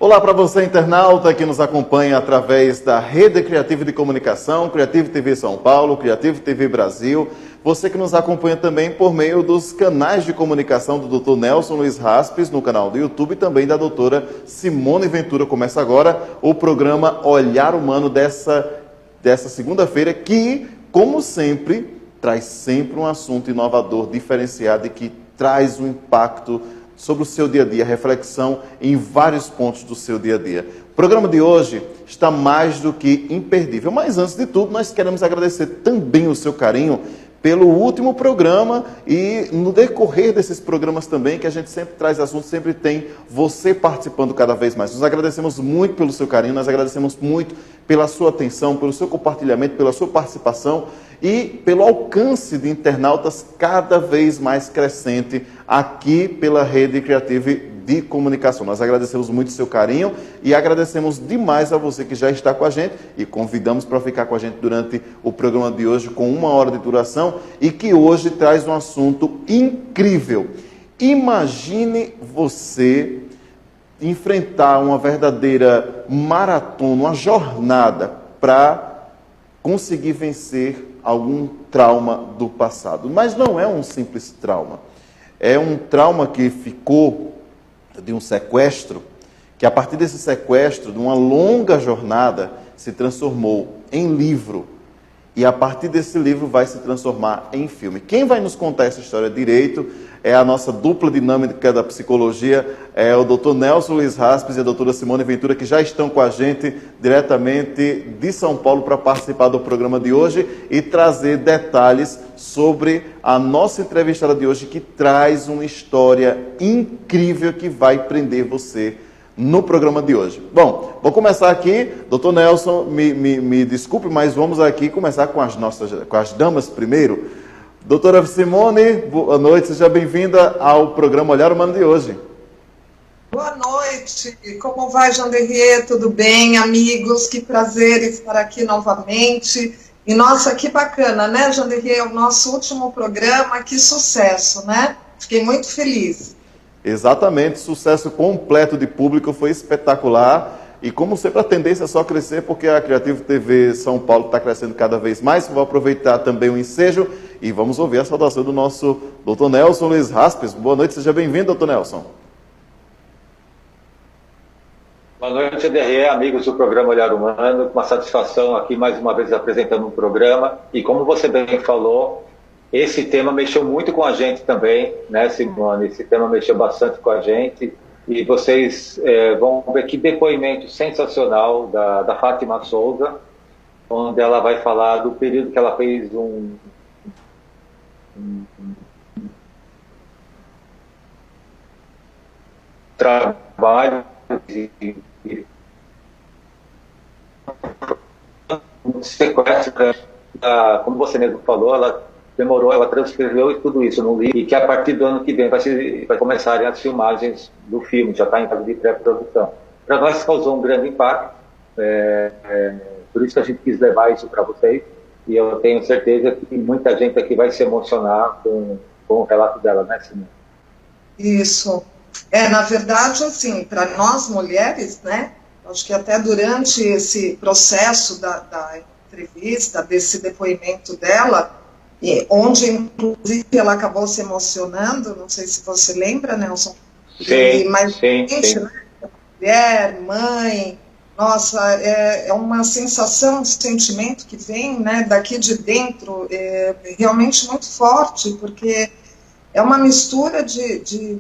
Olá para você, internauta, que nos acompanha através da Rede Criativa de Comunicação, Criativo TV São Paulo, Criativo TV Brasil. Você que nos acompanha também por meio dos canais de comunicação do Dr. Nelson Luiz Raspes, no canal do YouTube, e também da doutora Simone Ventura. Começa agora o programa Olhar Humano dessa segunda-feira, que, como sempre, traz sempre um assunto inovador, diferenciado e que traz um impacto sobre o seu dia a dia, reflexão em vários pontos do seu dia a dia. O programa de hoje está mais do que imperdível, mas antes de tudo nós queremos agradecer também o seu carinho pelo último programa e no decorrer desses programas também, que a gente sempre traz assuntos, sempre tem você participando cada vez mais. Nós agradecemos muito pelo seu carinho, nós agradecemos muito pela sua atenção, pelo seu compartilhamento, pela sua participação e pelo alcance de internautas cada vez mais crescente aqui pela Rede Criativa de Comunicação. Nós agradecemos muito o seu carinho e agradecemos demais a você que já está com a gente e convidamos para ficar com a gente durante o programa de hoje com 1 hora de duração e que hoje traz um assunto incrível. Imagine você enfrentar uma verdadeira maratona, uma jornada para conseguir vencer algum trauma do passado. Mas não é um simples trauma. É um trauma que ficou de um sequestro, que a partir desse sequestro, de uma longa jornada, se transformou em livro. E a partir desse livro vai se transformar em filme. Quem vai nos contar essa história direito é a nossa dupla dinâmica da psicologia, é o Dr. Nelson Luiz Raspes e a doutora Simone Ventura, que já estão com a gente diretamente de São Paulo para participar do programa de hoje e trazer detalhes sobre a nossa entrevistada de hoje, que traz uma história incrível que vai prender você no programa de hoje. Bom, vou começar aqui, doutor Nelson, me desculpe, mas vamos aqui começar com as damas primeiro. Doutora Simone, boa noite, seja bem-vinda ao programa Olhar Humano de hoje. Boa noite, como vai, Janderrier? Tudo bem, amigos? Que prazer estar aqui novamente. E nossa, que bacana, né, Janderrier? É o nosso último programa, que sucesso, né? Fiquei muito feliz. Exatamente, sucesso completo de público, foi espetacular. E como sempre, a tendência é só crescer, porque a Criativo TV São Paulo está crescendo cada vez mais. Vou aproveitar também o ensejo e vamos ouvir a saudação do nosso Dr. Nelson Luiz Raspes. Boa noite, seja bem-vindo, Dr. Nelson. Boa noite, DRE, amigos do programa Olhar Humano. Uma satisfação aqui mais uma vez apresentando um programa. E como você bem falou, esse tema mexeu muito com a gente também, né, Simone? Esse tema mexeu bastante com a gente. E vocês vão ver que depoimento sensacional da Fátima Souza, onde ela vai falar do período que ela fez um trabalho de sequestro, como você mesmo falou, ela demorou, ela transcreveu tudo isso no livro, e que a partir do ano que vem vai começarem as filmagens do filme, já está em fase de pré-produção. Para nós causou um grande impacto, por isso que a gente quis levar isso para vocês, e eu tenho certeza que muita gente aqui vai se emocionar com o relato dela, né, Simone? Isso. Na verdade, assim, para nós mulheres, né, acho que até durante esse processo da entrevista, desse depoimento dela, onde, inclusive, ela acabou se emocionando, não sei se você lembra, Nelson? Sim, mas sim. Né? Mulher, mãe, nossa, é uma sensação, um sentimento que vem, né, daqui de dentro, realmente muito forte, porque é uma mistura de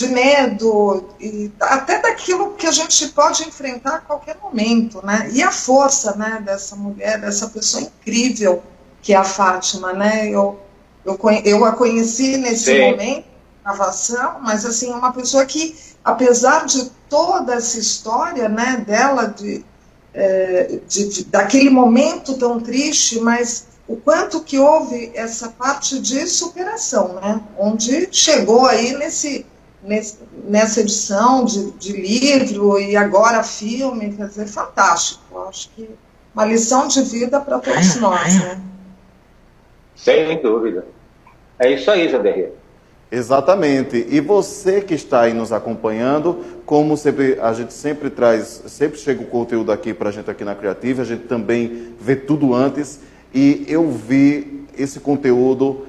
medo, e até daquilo que a gente pode enfrentar a qualquer momento, né? E a força, né, dessa mulher, dessa pessoa incrível, que é a Fátima, né? Eu a conheci nesse momento, gravação, mas assim, uma pessoa que, apesar de toda essa história, né, dela, daquele momento tão triste, mas o quanto que houve essa parte de superação, né? Onde chegou aí nessa edição de livro e agora filme, quer dizer, fantástico. Eu acho que uma lição de vida para todos nós, né? Sem dúvida. É isso aí, Janderrier. Exatamente. E você que está aí nos acompanhando, como sempre, a gente sempre traz, sempre chega o conteúdo aqui para a gente aqui na Creative, a gente também vê tudo antes, e eu vi esse conteúdo,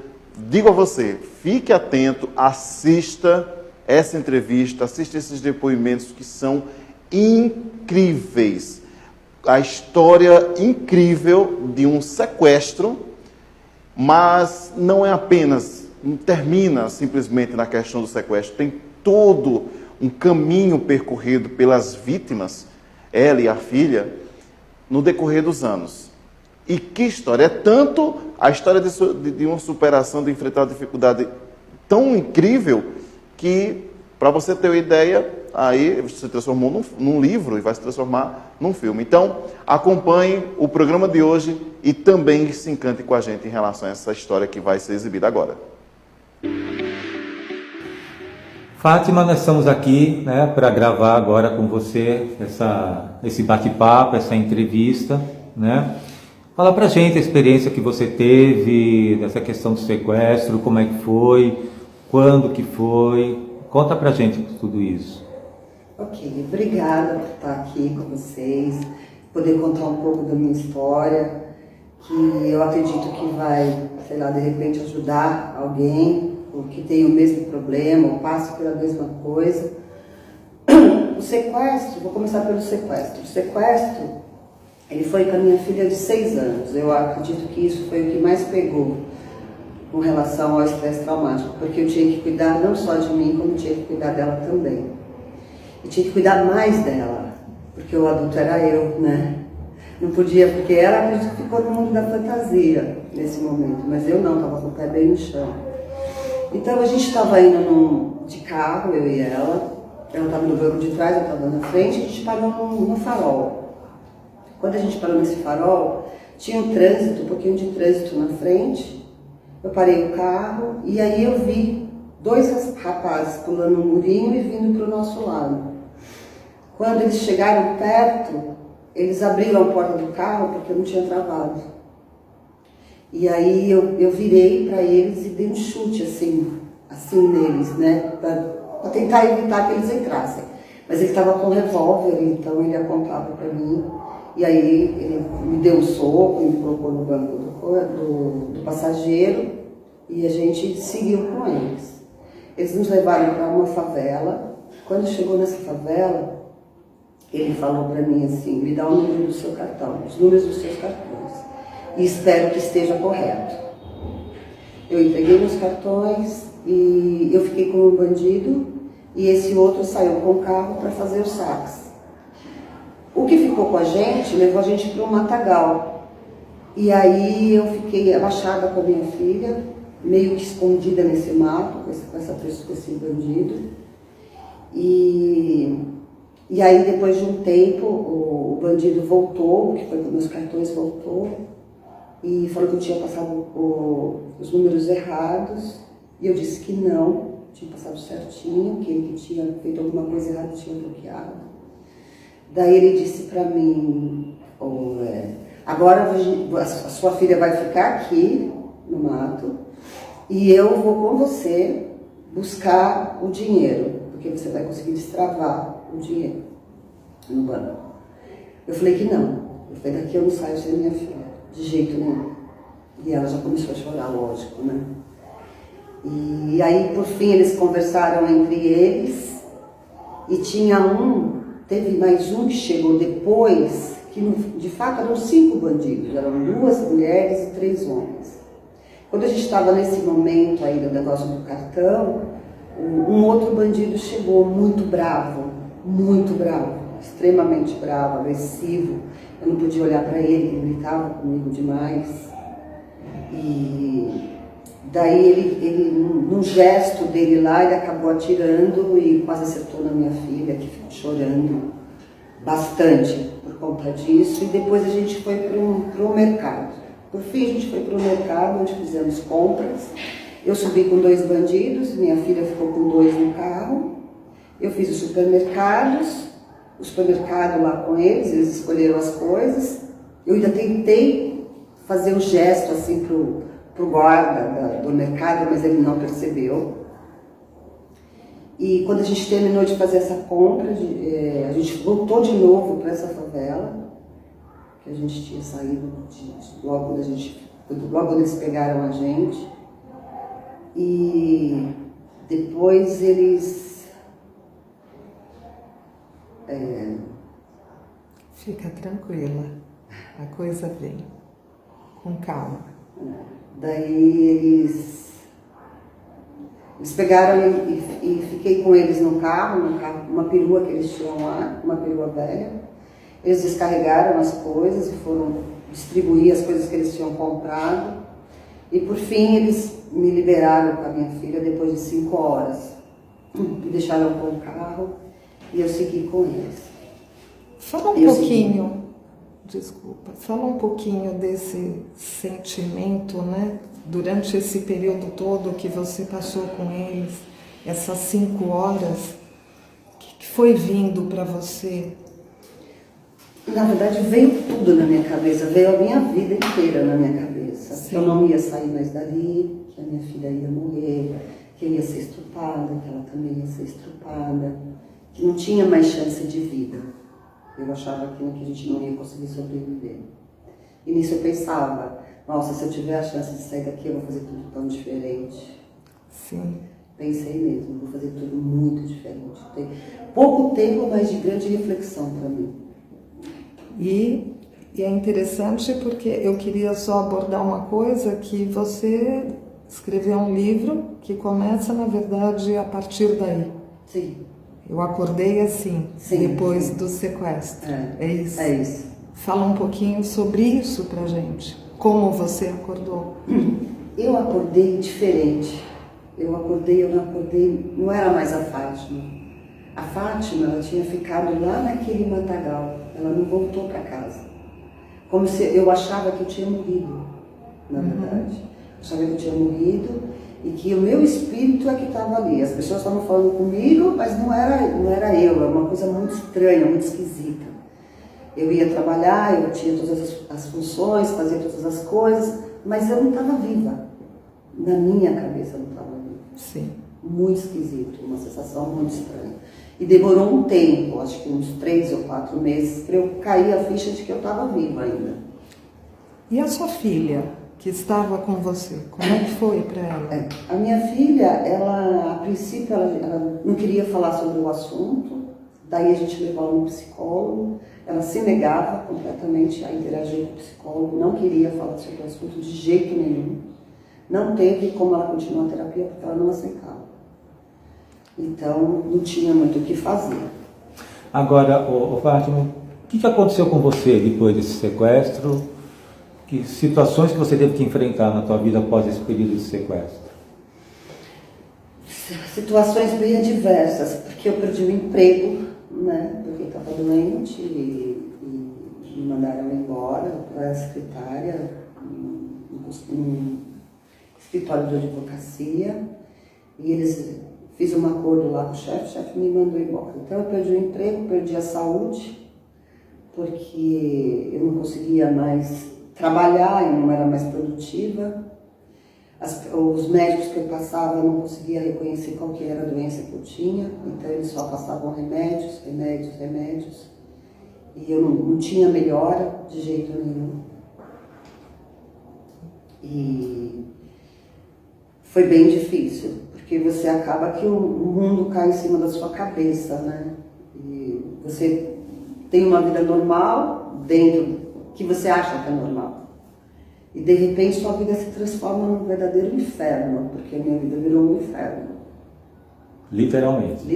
digo a você, fique atento, assista essa entrevista, assista esses depoimentos que são incríveis. A história incrível de um sequestro, mas não é apenas, não termina simplesmente na questão do sequestro, tem todo um caminho percorrido pelas vítimas, ela e a filha, no decorrer dos anos. E que história! É tanto a história de uma superação, de enfrentar uma dificuldade tão incrível que, para você ter uma ideia, aí se transformou num livro e vai se transformar num filme. Então, acompanhe o programa de hoje e também se encante com a gente em relação a essa história que vai ser exibida agora. Fátima, nós estamos aqui, né, para gravar agora com você esse bate-papo, essa entrevista, né? Fala pra gente a experiência que você teve dessa questão do sequestro, como é que foi, quando que foi, conta pra gente tudo isso. Ok, obrigada por estar aqui com vocês, poder contar um pouco da minha história, que eu acredito que vai, sei lá, de repente ajudar alguém que tem o mesmo problema ou passe pela mesma coisa. O sequestro, vou começar pelo sequestro. O sequestro, ele foi com a minha filha de 6 anos. Eu acredito que isso foi o que mais pegou com relação ao estresse traumático, porque eu tinha que cuidar não só de mim, como tinha que cuidar dela também. E tinha que cuidar mais dela, porque o adulto era eu, né? Não podia, porque ela acredito que ficou no mundo da fantasia nesse momento, mas eu não, estava com o pé bem no chão. Então a gente estava indo de carro, eu e ela estava no banco de trás, eu estava na frente, e a gente parou no farol. Quando a gente parou nesse farol, tinha um trânsito, um pouquinho de trânsito na frente, eu parei o carro e aí eu vi 2 rapazes pulando um murinho e vindo para o nosso lado. Quando eles chegaram perto, eles abriram a porta do carro porque eu não tinha travado. E aí eu virei para eles e dei um chute assim neles, né, para tentar evitar que eles entrassem. Mas ele estava com um revólver, então ele apontava para mim. E aí ele me deu um soco e me colocou no banco do passageiro e a gente seguiu com eles. Eles nos levaram para uma favela. Quando chegou nessa favela, ele falou para mim assim, me dá o número do seu cartão, os números dos seus cartões, e espero que esteja correto. Eu entreguei meus cartões e eu fiquei com um bandido e esse outro saiu com o carro para fazer os saques. O que ficou com a gente, levou a gente para um matagal. E aí eu fiquei abaixada com a minha filha, meio que escondida nesse mato, com esse bandido. E aí depois de um tempo, o bandido voltou, que foi com meus cartões, voltou, e falou que eu tinha passado os números errados. E eu disse que não, tinha passado certinho, que ele tinha feito alguma coisa errada, tinha bloqueado. Daí ele disse para mim, agora a sua filha vai ficar aqui no mato e eu vou com você buscar o dinheiro, porque você vai conseguir destravar o dinheiro no banco. Eu falei que não, eu falei, daqui eu não saio sem minha filha, de jeito nenhum. E ela já começou a chorar, lógico, né? E aí, por fim, eles conversaram entre eles e teve mais um que chegou depois, que de fato eram 5 bandidos, eram 2 mulheres e 3 homens. Quando a gente estava nesse momento aí do negócio do cartão, um outro bandido chegou muito bravo, extremamente bravo, agressivo. Eu não podia olhar para ele, ele gritava comigo demais. E daí ele, num gesto dele lá, ele acabou atirando e quase acertou na minha filha, que ficou chorando bastante por conta disso. E depois a gente foi para o mercado. Por fim, a gente foi para o mercado, onde fizemos compras. Eu subi com 2 bandidos, minha filha ficou com 2 no carro. Eu fiz os supermercados, o supermercado lá com eles escolheram as coisas. Eu ainda tentei fazer um gesto assim pro guarda do mercado, mas ele não percebeu. E quando a gente terminou de fazer essa compra, a gente voltou de novo para essa favela, que a gente tinha saído logo quando eles pegaram a gente. E depois eles... Fica tranquila, a coisa vem, com calma. Daí eles pegaram e fiquei com eles no carro, uma perua que eles tinham lá, uma perua velha. Eles descarregaram as coisas e foram distribuir as coisas que eles tinham comprado. E por fim eles me liberaram com a minha filha depois de 5 horas. Me deixaram com o carro e eu segui com eles. Fala um pouquinho, desculpa, fala um pouquinho desse sentimento, né? Durante esse período todo que você passou com eles, essas 5 horas, o que foi vindo para você? Na verdade veio tudo na minha cabeça, veio a minha vida inteira na minha cabeça. Sim. Que eu não ia sair mais dali, que a minha filha ia morrer, que eu ia ser estrupada, que ela também ia ser estrupada, que não tinha mais chance de vida. Eu achava que a gente não ia conseguir sobreviver. E nisso eu pensava, nossa, se eu tiver a chance de sair daqui, eu vou fazer tudo tão diferente. Sim. Pensei mesmo, vou fazer tudo muito diferente. Tem pouco tempo, mas de grande reflexão para mim. E é interessante porque eu queria só abordar uma coisa, que você escreveu um livro que começa, na verdade, a partir daí. Sim. Eu acordei assim, Sim, depois sim. do sequestro. É isso? É isso. Fala um pouquinho sobre isso pra gente. Como você acordou? Eu acordei diferente. Eu não acordei, não era mais a Fátima. A Fátima, ela tinha ficado lá naquele matagal. Ela não voltou para casa. Como se eu achava que eu tinha morrido, na verdade. Eu achava que eu tinha morrido e que o meu espírito é que estava ali. As pessoas estavam falando comigo, mas não era eu. Era uma coisa muito estranha, muito esquisita. Eu ia trabalhar, eu tinha todas as funções, fazia todas as coisas, mas eu não estava viva. Na minha cabeça eu não estava viva. Sim. Muito esquisito, uma sensação muito estranha. E demorou um tempo, acho que uns 3 ou 4 meses, para eu cair a ficha de que eu estava viva ainda. E a sua filha, que estava com você, como é que foi para ela? A minha filha, ela, a princípio, ela não queria falar sobre o assunto, daí a gente levou ela no psicólogo, ela se negava completamente a interagir com o psicólogo, não queria falar sobre o assunto de jeito nenhum. Não teve como ela continuar a terapia porque ela não aceitava. Então, não tinha muito o que fazer. Agora, Fátima, o que aconteceu com você depois desse sequestro? Que situações que você teve que enfrentar na tua vida após esse período de sequestro? Situações bem adversas, porque eu perdi o emprego, né? Porque estava doente e me mandaram embora para a secretária, um escritório de advocacia, e eles fiz um acordo lá com o chefe me mandou embora. Então eu perdi o emprego, perdi a saúde, porque eu não conseguia mais trabalhar, eu não era mais produtiva. Os médicos que eu passava, eu não conseguia reconhecer qual que era a doença que eu tinha, então eles só passavam remédios. E eu não tinha melhora de jeito nenhum. E foi bem difícil, porque você acaba que o mundo cai em cima da sua cabeça, né? E você tem uma vida normal dentro que você acha que é normal. E de repente sua vida se transforma num verdadeiro inferno, porque a minha vida virou um inferno. Literalmente.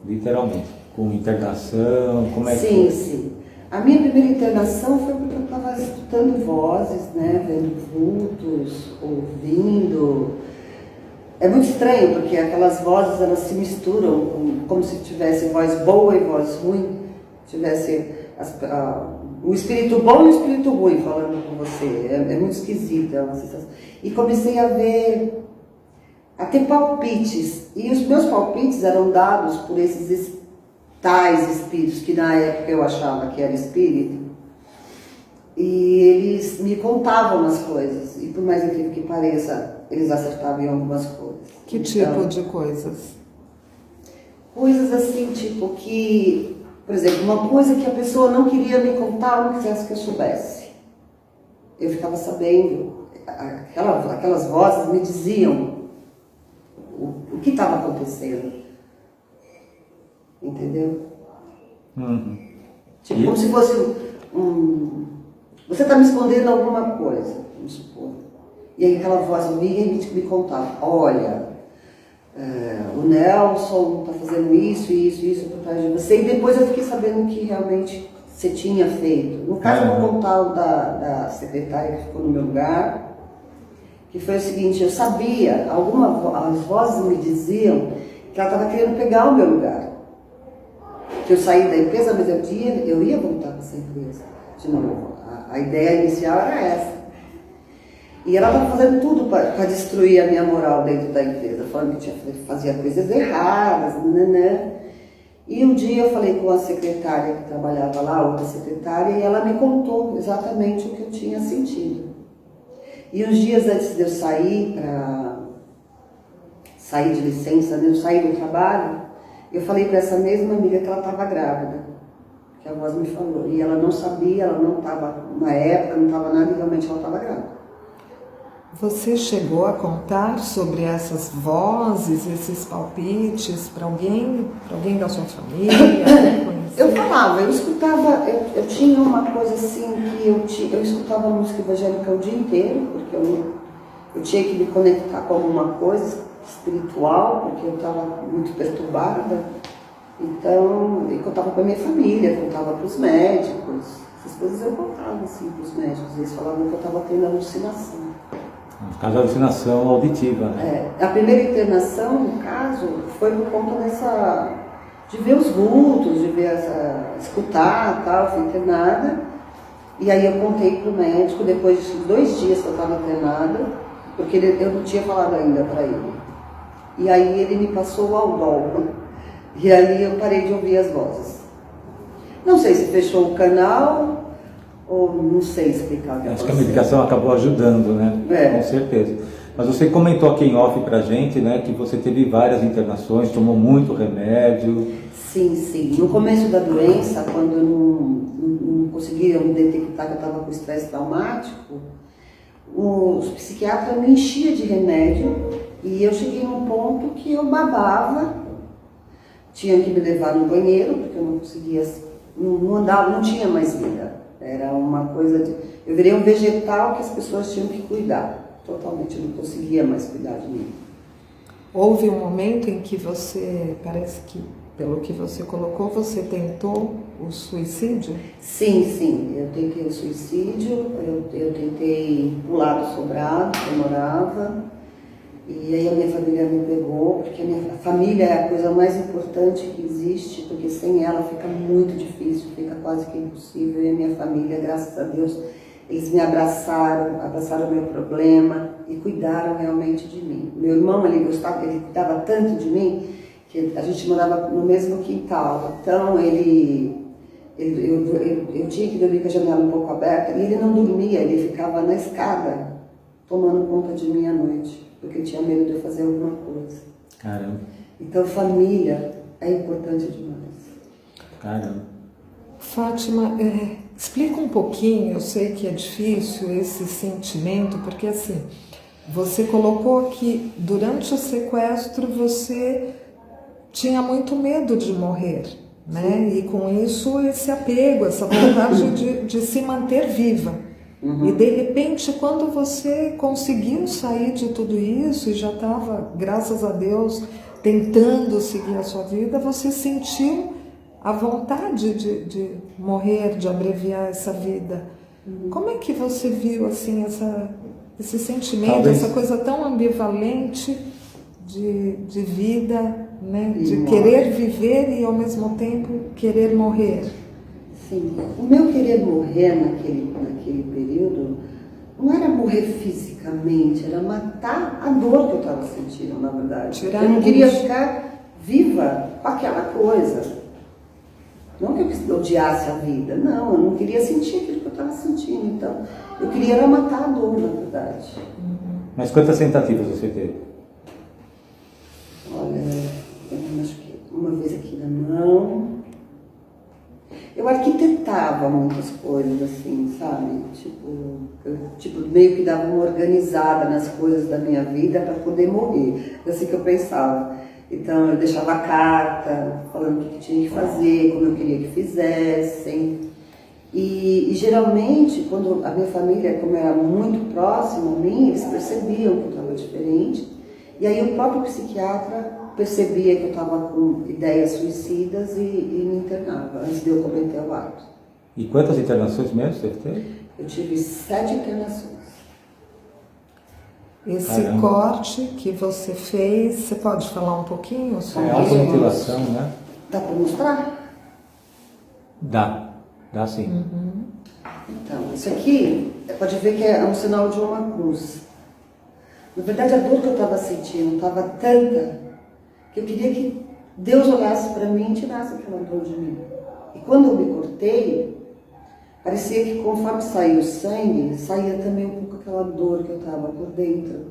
Literalmente. Com internação, como é que foi? Sim. A minha primeira internação foi porque eu estava escutando vozes, né, vendo vultos, ouvindo. É muito estranho, porque aquelas vozes, elas se misturam, como se tivesse voz boa e voz ruim, tivesse o espírito bom e o espírito ruim falando com você. É muito esquisito, é uma sensação. E comecei a ter palpites, e os meus palpites eram dados por esses tais espíritos, que na época eu achava que era espírito, e eles me contavam as coisas, e por mais incrível que pareça, eles acertavam em algumas coisas. Que tipo de coisas? Coisas assim, tipo que, por exemplo, uma coisa que a pessoa não queria me contar ou não quisesse que eu soubesse. Eu ficava sabendo, aquelas vozes me diziam o que estava acontecendo. Entendeu? Uhum. Tipo, como se fosse você está me escondendo alguma coisa, vamos supor. E aí aquela voz vinha e me contava, olha, o Nelson está fazendo isso por trás de você. E depois eu fiquei sabendo que realmente você tinha feito. No caso, eu vou contar o da secretária que ficou no meu lugar, que foi o seguinte, eu sabia, as vozes me diziam que ela estava querendo pegar o meu lugar. Que eu saí da empresa, mas eu ia voltar para essa empresa de novo. A ideia inicial era essa. E ela estava fazendo tudo para destruir a minha moral dentro da empresa, falando que fazia coisas erradas, né? E um dia eu falei com a secretária que trabalhava lá, outra secretária, e ela me contou exatamente o que eu tinha sentido. E uns dias antes de eu sair de licença, né, eu saí do trabalho, eu falei para essa mesma amiga que ela estava grávida, que a voz me falou. E ela não sabia, ela não estava, na época, não estava nada, e realmente ela estava grávida. Você chegou a contar sobre essas vozes, esses palpites para alguém da sua família? Eu falava, eu escutava, eu tinha uma coisa assim que eu escutava música evangélica o dia inteiro, porque eu tinha que me conectar com alguma coisa espiritual, porque eu estava muito perturbada. Então, eu contava para minha família, contava para os médicos, essas coisas eu contava assim para os médicos, eles falavam que eu estava tendo alucinação. No caso, alucinação auditiva, né? A primeira internação, no caso, foi por conta de ver os vultos, de ver escutar, tal, fui internada. E aí eu contei para o médico, depois de 2 dias que eu estava internada, porque eu não tinha falado ainda para ele. E aí ele me passou o Aldol. E aí eu parei de ouvir as vozes. Não sei se fechou o canal, ou não sei explicar. Acho que a medicação acabou ajudando, né? Com certeza. Mas você comentou aqui em off pra gente, né, que você teve várias internações, tomou muito remédio. Sim, sim. No começo da doença, quando eu não conseguiam detectar que eu estava com estresse traumático, os psiquiatras me enchiam de remédio e eu cheguei num ponto que eu babava, tinha que me levar no banheiro, porque eu não conseguia, não andava, não tinha mais vida. Era uma coisa eu virei um vegetal que as pessoas tinham que cuidar. Totalmente, eu não conseguia mais cuidar de mim. Houve um momento em que você, parece que, pelo que você colocou, você tentou o suicídio? Sim, sim. Eu tentei o suicídio, eu tentei pular do sobrado que eu morava. E aí a minha família me pegou, porque a minha família é a coisa mais importante que existe, porque sem ela fica muito difícil, fica quase que impossível. E a minha família, graças a Deus, eles me abraçaram o meu problema e cuidaram realmente de mim. Meu irmão, ele cuidava tanto de mim, que a gente morava no mesmo quintal. Então, eu tinha que dormir com a janela um pouco aberta, e ele não dormia, ele ficava na escada, tomando conta de mim à noite, porque ele tinha medo de eu fazer alguma coisa. Caramba. Então, família é importante demais. Caramba. Fátima, explica um pouquinho, eu sei que é difícil esse sentimento, porque assim, você colocou que durante o sequestro você tinha muito medo de morrer, né? E com isso esse apego, essa vontade de se manter viva. Uhum. E de repente, quando você conseguiu sair de tudo isso e já estava, graças a Deus, tentando seguir a sua vida, você sentiu a vontade de morrer, de abreviar essa vida. Uhum. Como é que você viu assim esse sentimento, talvez, essa coisa tão ambivalente de vida, né? De querer viver e ao mesmo tempo querer morrer? Sim, o meu querer morrer naquele período não era morrer fisicamente, era matar a dor que eu estava sentindo, na verdade. Eu não queria ficar viva com aquela coisa. Não que eu odiasse a vida, não, eu não queria sentir aquilo que eu eu estava sentindo. Então, eu queria era matar a dor, na verdade. Mas quantas tentativas você teve? Olha, eu acho que uma vez aqui na mão. Eu arquitetava muitas coisas, assim, sabe? Tipo, meio que dava uma organizada nas coisas da minha vida para poder morrer. Assim que eu pensava. Então, eu deixava carta, falando o que tinha que fazer, como eu queria que fizessem. E geralmente, quando a minha família, como era muito próxima a mim, eles percebiam que eu estava diferente. E aí o próprio psiquiatra percebia que eu estava com ideias suicidas e me internava, antes de eu cometer o ato. E quantas internações mesmo você teve? Eu tive 7 internações. Esse Caramba. corte que você fez, você pode falar um pouquinho sobre É automutilação, né? Dá para mostrar? Dá sim. Então, isso aqui, pode ver que é um sinal de uma cruz. Na verdade, a dor que eu estava sentindo estava tanta que eu queria que Deus olhasse para mim e tirasse aquela dor de mim. E quando eu me cortei, parecia que conforme saía o sangue, saía também um pouco aquela dor que eu estava por dentro.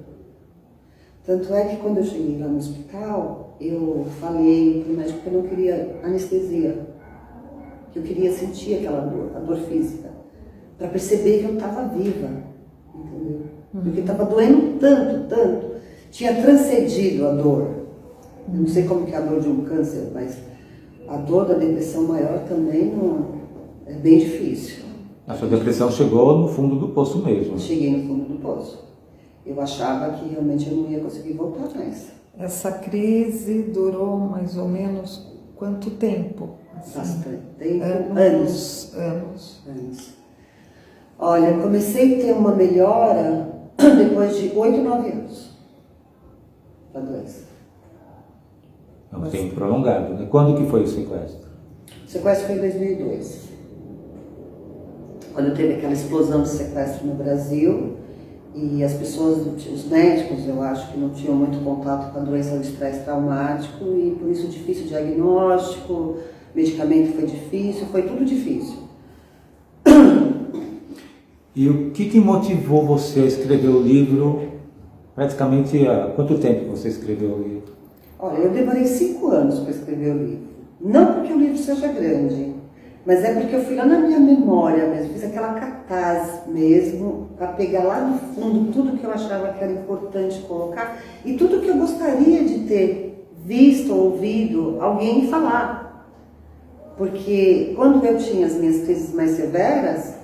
Tanto é que quando eu cheguei lá no hospital, eu falei para o médico que eu não queria anestesia, que eu queria sentir aquela dor, a dor física, para perceber que eu estava viva, entendeu? Porque estava doendo tanto, tinha transcendido a dor. Eu não sei como que é a dor de um câncer, mas a dor da depressão maior também não, é bem difícil. A sua depressão chegou no fundo do poço mesmo. Cheguei no fundo do poço. Eu achava que realmente eu não ia conseguir voltar mais. Essa crise durou mais ou menos quanto tempo? Bastante tempo, Anos. Olha, comecei a ter uma melhora depois de 8, 9 anos da doença. É um tempo prolongado, né? Quando que foi o sequestro? O sequestro foi em 2002. Quando teve aquela explosão de sequestro no Brasil e as pessoas, os médicos, eu acho que não tinham muito contato com a doença de estresse traumático e por isso difícil o diagnóstico, medicamento foi difícil, foi tudo difícil. E o que motivou você a escrever o livro? Praticamente há quanto tempo você escreveu o livro? Olha, eu demorei 5 anos para escrever o livro. Não porque o livro seja grande, mas é porque eu fui lá na minha memória mesmo, fiz aquela catarse mesmo, para pegar lá no fundo tudo que eu achava que era importante colocar e tudo que eu gostaria de ter visto ou ouvido alguém falar. Porque quando eu tinha as minhas crises mais severas,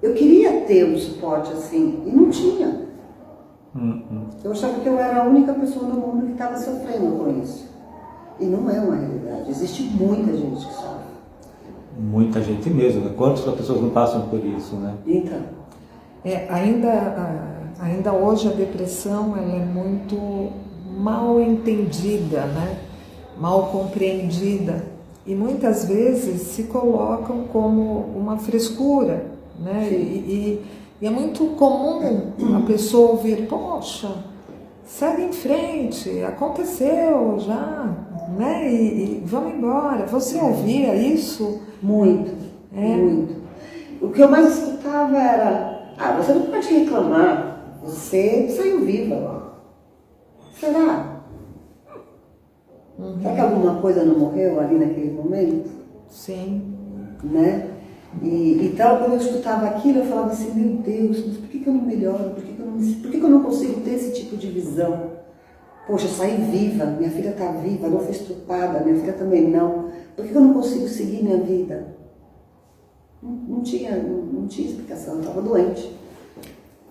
eu queria ter um suporte assim, e não tinha. Eu achava que eu era a única pessoa no mundo que estava sofrendo com isso. E não é uma realidade. Existe muita gente que sofre. Muita gente mesmo, né? Quantas pessoas não passam por isso, né? Então. Ainda hoje a depressão ela é muito mal entendida, né? Mal compreendida. E muitas vezes se colocam como uma frescura, né? E é muito comum a pessoa ouvir, poxa, segue em frente, aconteceu já, né? E vamos embora. Você ouvia isso? Muito, muito. O que eu mais escutava era, você não pode reclamar, você saiu viva. Será? Será que alguma coisa não morreu ali naquele momento? Sim. Né? Então, quando eu escutava aquilo, eu falava assim, meu Deus, mas por que eu não melhoro? Por que eu não consigo ter esse tipo de visão? Poxa, eu saí viva, minha filha está viva, não foi estrupada, minha filha também não. Por que eu não consigo seguir minha vida? Não tinha explicação, eu estava doente.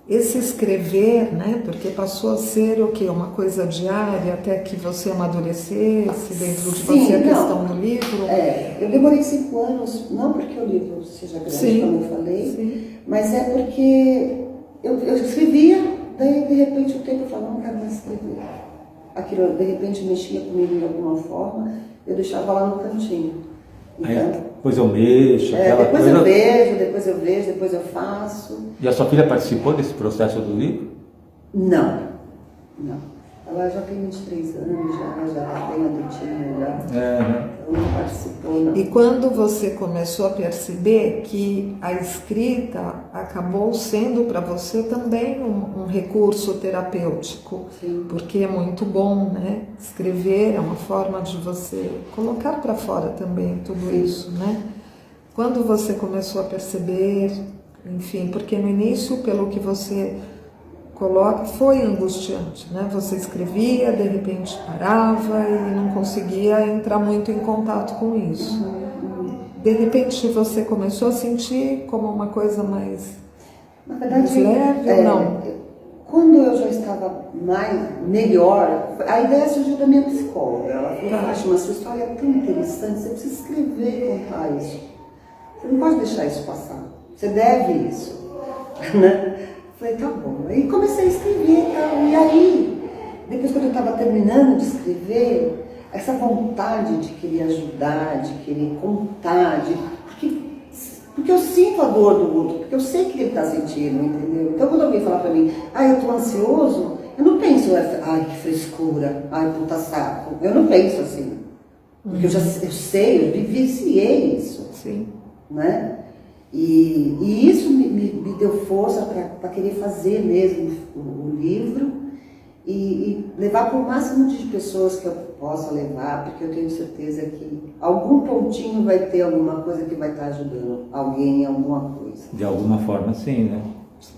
Esse escrever, né, porque passou a ser o quê? Uma coisa diária até que você amadurecesse dentro de você a questão do livro? Eu demorei 5 anos, não porque o livro seja grande, como eu falei, mas é porque eu escrevia, daí de repente o tempo eu falava, não quero mais escrever. Aquilo de repente mexia comigo de alguma forma, eu deixava lá no cantinho. Então, depois eu mexo, depois eu vejo, depois eu faço. E a sua filha participou desse processo do livro? Não. Ela já tem 23 anos, já tá bem adultinha, já. Então não participou, não. E quando você começou a perceber que a escrita acabou sendo para você também um recurso terapêutico, Sim. porque é muito bom, né? Escrever é uma forma de você colocar para fora também tudo Sim. isso, né? Quando você começou a perceber, enfim, porque no início, pelo que você coloca, foi angustiante, né? Você escrevia, de repente parava e não conseguia entrar muito em contato com isso. De repente você começou a sentir como uma coisa mais, Na verdade, leve ou não? Quando eu já estava melhor, a ideia surgiu da minha psicóloga. Ela falou, Fátima, sua história é tão interessante, você precisa escrever e contar isso. Você não pode deixar isso passar. Você deve isso. Né? Falei, tá bom. Aí comecei a escrever e tal. E aí, depois quando eu estava terminando de escrever, essa vontade de querer ajudar, de querer contar, porque eu sinto a dor do outro, porque eu sei que ele está sentindo, entendeu? Então quando alguém fala para mim, eu tô ansioso, eu não penso, que frescura, puta saco. Eu não penso assim. Porque eu sei, eu vivenciei isso. Sim. Né? E isso me deu força para querer fazer mesmo o livro e levar para o máximo de pessoas que eu possa levar, porque eu tenho certeza que algum pontinho vai ter alguma coisa que vai estar ajudando alguém em alguma coisa. De alguma forma, sim, né?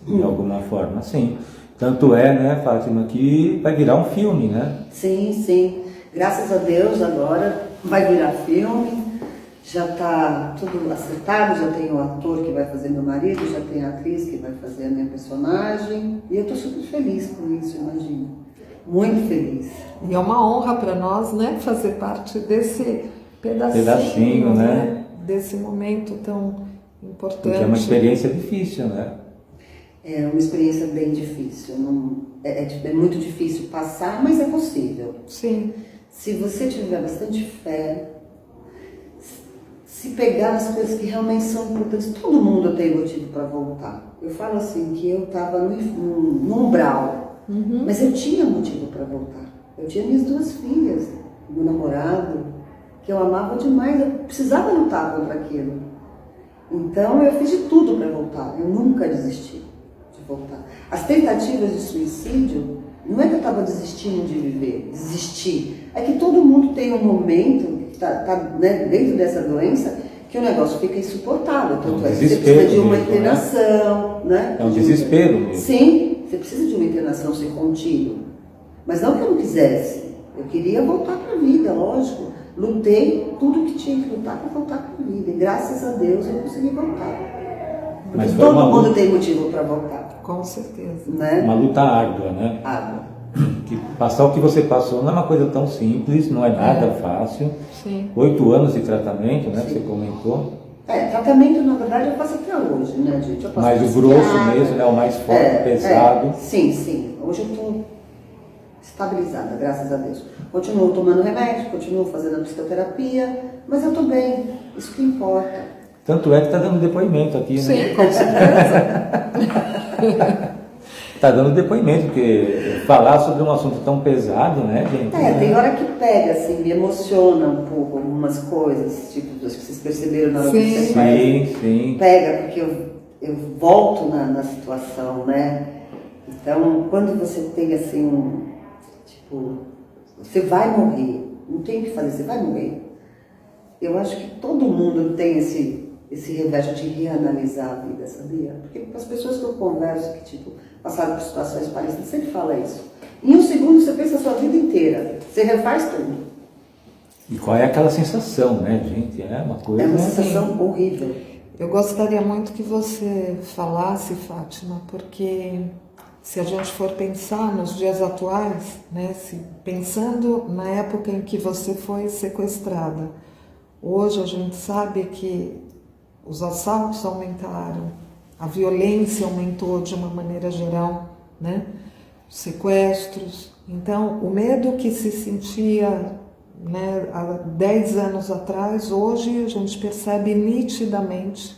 De alguma forma, sim. Tanto é, né, Fátima, que vai virar um filme, né? Sim, sim. Graças a Deus agora vai virar filme. Já está tudo acertado, já tem o ator que vai fazer meu marido, já tem a atriz que vai fazer a minha personagem. E eu estou super feliz com isso, imagina. Muito feliz. E é uma honra para nós, né, fazer parte desse Pedacinho, né? Desse momento tão importante. Porque é uma experiência difícil, né? É uma experiência bem difícil. É muito difícil passar, mas é possível. Sim. Se você tiver bastante fé, se pegar as coisas que realmente são importantes, todo mundo tem motivo para voltar. Eu falo assim, que eu estava no umbral, mas eu tinha motivo para voltar. Eu tinha minhas 2 filhas, meu namorado, que eu amava demais, eu precisava lutar contra aquilo. Então eu fiz de tudo para voltar, eu nunca desisti de voltar. As tentativas de suicídio, não é que eu estava desistindo de viver, desistir. É que todo mundo tem um momento né, dentro dessa doença, que o negócio fica insuportável. Tanto é que você precisa de uma internação, né? É um desespero mesmo. Sim, você precisa de uma internação sem contínuo. Mas não que eu não quisesse. Eu queria voltar para a vida, lógico. Lutei tudo que tinha que lutar para voltar para a vida. E graças a Deus eu consegui voltar. Porque todo mundo tem motivo para voltar. Com certeza. Né? Uma luta árdua, né? Árdua. Que passar o que você passou não é uma coisa tão simples, não é nada fácil. Sim. 8 anos de tratamento, né? Sim. Você comentou. Tratamento, na verdade, eu faço até hoje, né, gente? Eu faço Mas o grosso mesmo, né? O mais forte, pesado. Sim. Hoje eu estou estabilizada, graças a Deus. Continuo tomando remédio, continuo fazendo a psicoterapia, mas eu estou bem, isso que importa. Tanto é que está dando depoimento aqui, né? Sim, com certeza. Está dando depoimento, porque falar sobre um assunto tão pesado, né, gente? Tem hora que pega, assim, me emociona um pouco algumas coisas, tipo, acho que vocês perceberam na hora que você faz. Sim. Pega, porque eu volto na situação, né? Então, quando você tem, assim, tipo, você vai morrer, não tem o que fazer, você vai morrer. Eu acho que todo mundo tem esse revés de reanalisar a vida, sabia? Porque as pessoas que eu converso, que, tipo, passaram por situações parecidas, sempre fala isso. Em um segundo você pensa a sua vida inteira, você refaz tudo. E qual é aquela sensação, né, gente? É uma coisa... É uma sensação horrível. Eu gostaria muito que você falasse, Fátima, porque se a gente for pensar nos dias atuais, né, pensando na época em que você foi sequestrada, hoje a gente sabe que os assaltos aumentaram, a violência aumentou de uma maneira geral, né? Sequestros. Então, o medo que se sentia, né, há 10 anos atrás, hoje a gente percebe nitidamente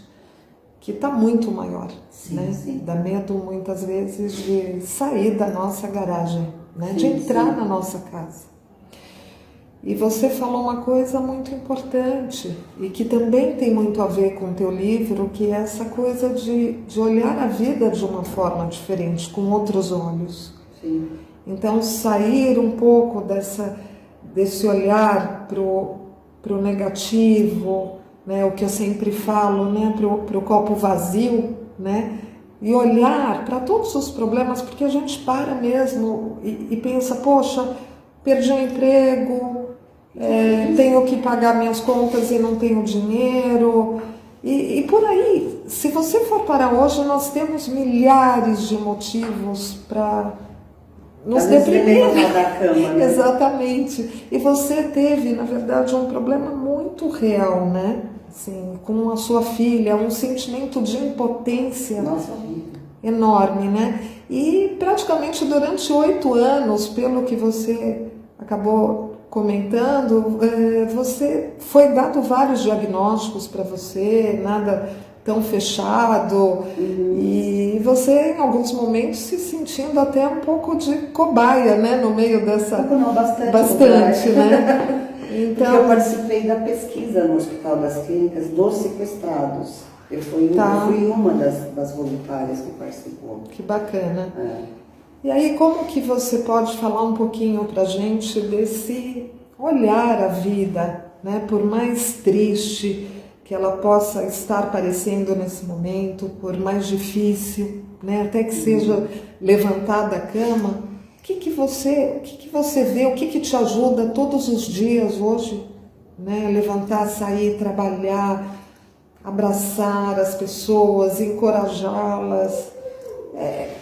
que está muito maior. Sim, né? sim. Dá medo muitas vezes de sair da nossa garagem, né? De entrar na nossa casa. E você falou uma coisa muito importante e que também tem muito a ver com o teu livro, que é essa coisa de olhar a vida de uma forma diferente, com outros olhos. Sim. Então, sair um pouco desse olhar para o negativo, né? O que eu sempre falo, né? Para o copo vazio, né? E olhar para todos os problemas, porque a gente para mesmo e pensa, poxa, perdi o emprego, tenho que pagar minhas contas e não tenho dinheiro, e por aí. Se você for parar hoje, nós temos milhares de motivos para nos deprimir. Da cama, né? Exatamente. E você teve, na verdade, um problema muito real, né? Assim, com a sua filha, um sentimento de impotência. Nossa, enorme, né? E praticamente durante 8 anos, pelo que você acabou comentando, você foi dado vários diagnósticos para você, nada tão fechado, e você em alguns momentos se sentindo até um pouco de cobaia, né? No meio dessa... Não, bastante, né? Então, eu participei da pesquisa no Hospital das Clínicas dos sequestrados. Eu fui uma das voluntárias que participou. Que bacana. É. E aí, como que você pode falar um pouquinho pra gente desse olhar a vida, né? Por mais triste que ela possa estar parecendo nesse momento, por mais difícil, né? Até que seja levantar da cama, o que você vê, o que te ajuda todos os dias hoje, né? Levantar, sair, trabalhar, abraçar as pessoas, encorajá-las. É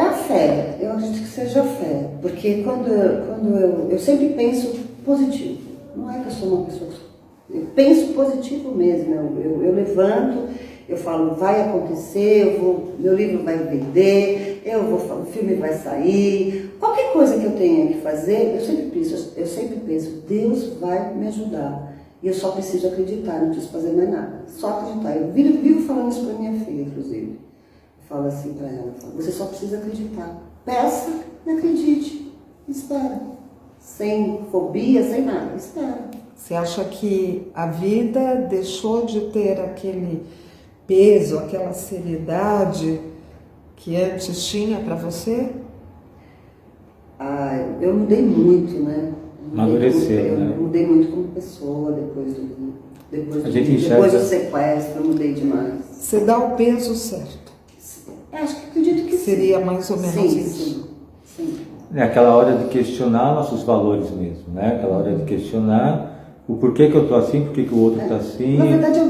a fé, eu acredito que seja a fé, porque quando eu sempre penso positivo, não é que eu sou uma pessoa, eu penso positivo mesmo, eu levanto, eu falo, vai acontecer, meu livro vai vender, o filme vai sair, qualquer coisa que eu tenha que fazer, eu sempre penso, Deus vai me ajudar. E eu só preciso acreditar, não preciso fazer mais nada. Só acreditar. Eu vivo falando isso para minha filha, inclusive. Eu falo assim para ela, você só precisa acreditar. Peça e acredite. Espera. Sem fobia, sem nada. Espera. Você acha que a vida deixou de ter aquele peso, aquela seriedade que antes tinha para você? Eu mudei muito, né? Amadureceu, né? Eu mudei muito como pessoa depois do sequestro, eu mudei demais. Você dá o peso certo. Acredito que seria mais ou menos isso. Sim. É aquela hora de questionar nossos valores mesmo, né? Aquela hora de questionar o porquê que eu tô assim, porquê que o outro tá assim. Na verdade,